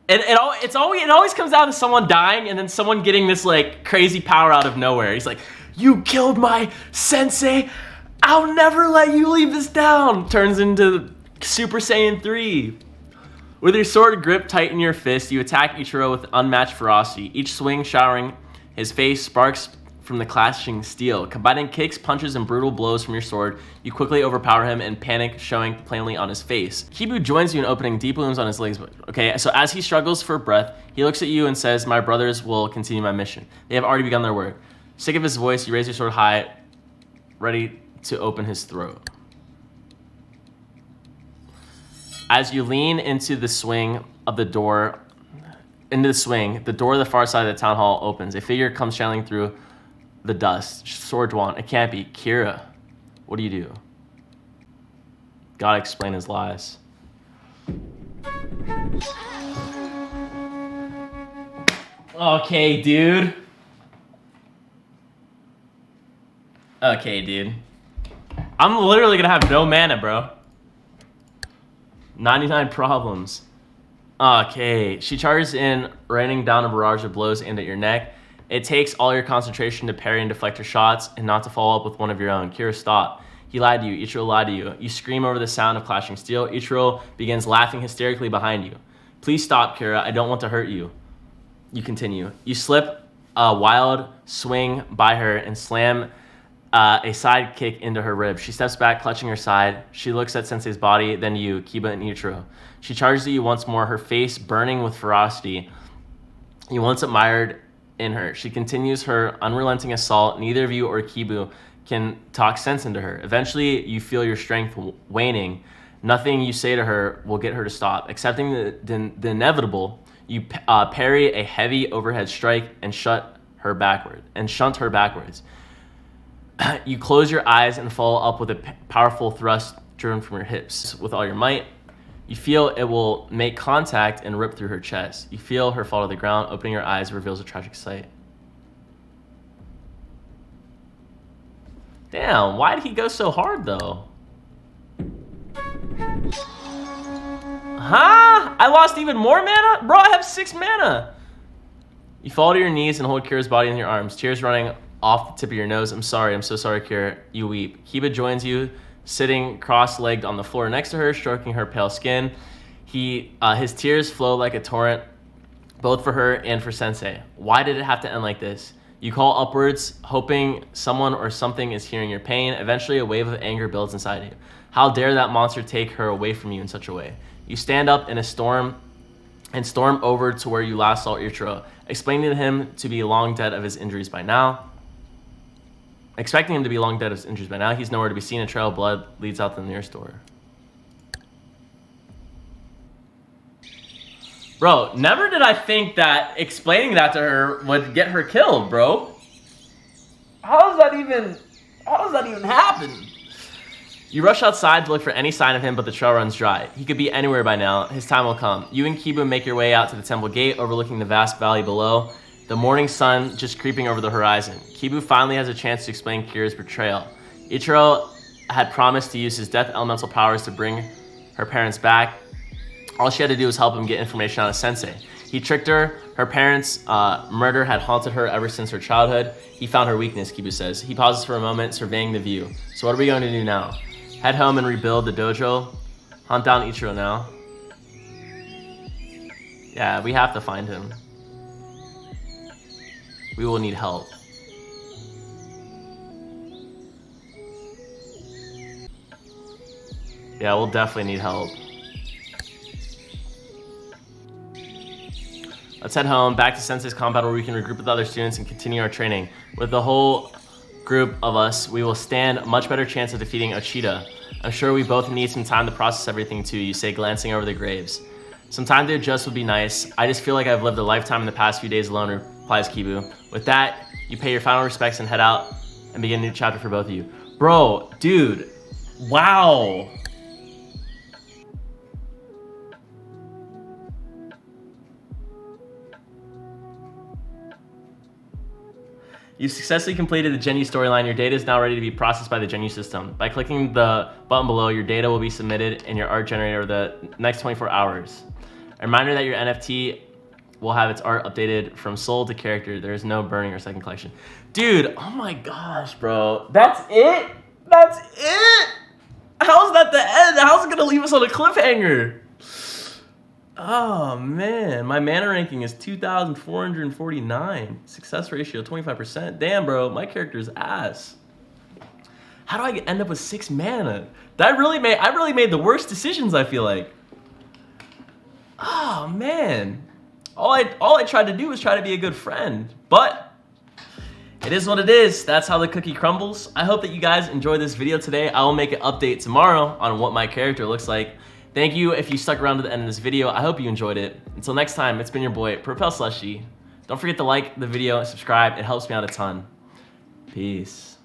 it always comes down to someone dying and then someone getting this like crazy power out of nowhere. He's like, you killed my sensei, I'll never let you leave this down. Turns into Super Saiyan 3. With your sword gripped tight in your fist, you attack Ichiro with unmatched ferocity, each swing showering his face sparks from the clashing steel. Combining kicks, punches, and brutal blows from your sword, you quickly overpower him and panic showing plainly on his face. Kibu joins you in opening deep wounds on his legs. Okay, so as he struggles for breath, he looks at you and says, my brothers will continue my mission. They have already begun their work. Sick of his voice, you raise your sword high, ready to open his throat. As you lean into the swing of the door, the door of the far side of the town hall opens. A figure comes channeling through the dust. Sword drawn. It can't be. Kira, what do you do? Gotta explain his lies. Okay, dude. Okay, dude. I'm literally gonna have no mana, bro. 99 problems. Okay, she charges in, raining down a barrage of blows aimed at your neck. It takes all your concentration to parry and deflect her shots and not to follow up with one of your own. Kira, stop. He lied to you. Ichiro lied to you. You scream over the sound of clashing steel. Ichiro begins laughing hysterically behind you. Please stop, Kira. I don't want to hurt you. You continue. You slip a wild swing by her and slam a side kick into her ribs. She steps back, clutching her side. She looks at Sensei's body, then you, Kiba and Ichiro. She charges at you once more, her face burning with ferocity. You once admired in her. She continues her unrelenting assault. Neither of you or Kibu can talk sense into her. Eventually, you feel your strength waning. Nothing you say to her will get her to stop. Accepting the inevitable, you parry a heavy overhead strike and shunt her backwards. You close your eyes and follow up with a powerful thrust driven from your hips. With all your might, you feel it will make contact and rip through her chest. You feel her fall to the ground. Opening your eyes reveals a tragic sight. Damn, why did he go so hard though? Huh? I lost even more mana? Bro, I have 6 mana. You fall to your knees and hold Kira's body in your arms, tears running off the tip of your nose. I'm so sorry, Kira. You weep. Kiba joins you, sitting cross-legged on the floor next to her, stroking her pale skin. His tears flow like a torrent, both for her and for Sensei. Why did it have to end like this? You call upwards, hoping someone or something is hearing your pain. Eventually, a wave of anger builds inside you. How dare that monster take her away from you in such a way? You stand up in a storm and storm over to where you last saw Ichiro, explaining to him to be long dead of his injuries by now. Expecting him to be long dead of his injuries by now, he's nowhere to be seen. A trail of blood leads out the nearest door. Bro, never did I think that explaining that to her would get her killed, bro. How does that even happen? You rush outside to look for any sign of him, but the trail runs dry. He could be anywhere by now. His time will come. You and Kiba make your way out to the temple gate, overlooking the vast valley below. The morning sun just creeping over the horizon. Kibu finally has a chance to explain Kira's betrayal. Ichiro had promised to use his death elemental powers to bring her parents back. All she had to do was help him get information out of Sensei. He tricked her. Her parents' murder had haunted her ever since her childhood. He found her weakness, Kibu says. He pauses for a moment, surveying the view. So what are we going to do now? Head home and rebuild the dojo? Hunt down Ichiro now? Yeah, we have to find him. We will need help. Yeah, we'll definitely need help. Let's head home, back to Sensei's compound where we can regroup with other students and continue our training. With the whole group of us, we will stand a much better chance of defeating Ochida. I'm sure we both need some time to process everything too, you say, glancing over the graves. Some time to adjust would be nice. I just feel like I've lived a lifetime in the past few days alone, replies Kibu. With that, you pay your final respects and head out and begin a new chapter for both of you. Bro, dude, wow. You've successfully completed the Genu storyline. Your data is now ready to be processed by the Genu system. By clicking the button below, your data will be submitted in your art generator over the next 24 hours. A reminder that your NFT will have its art updated from soul to character. There is no burning or second collection. Dude, oh my gosh, bro. That's it? That's it? How's that the end? How's it gonna leave us on a cliffhanger? Oh man, my mana ranking is 2,449. Success ratio 25%. Damn, bro, my character is ass. How do I end up with 6 mana? I really made the worst decisions, I feel like. Oh man. All I tried to do was try to be a good friend, but it is what it is. That's how the cookie crumbles. I hope that you guys enjoyed this video today. I will make an update tomorrow on what my character looks like. Thank you if you stuck around to the end of this video. I hope you enjoyed it. Until next time, it's been your boy, Propel Slushy. Don't forget to like the video and subscribe. It helps me out a ton. Peace.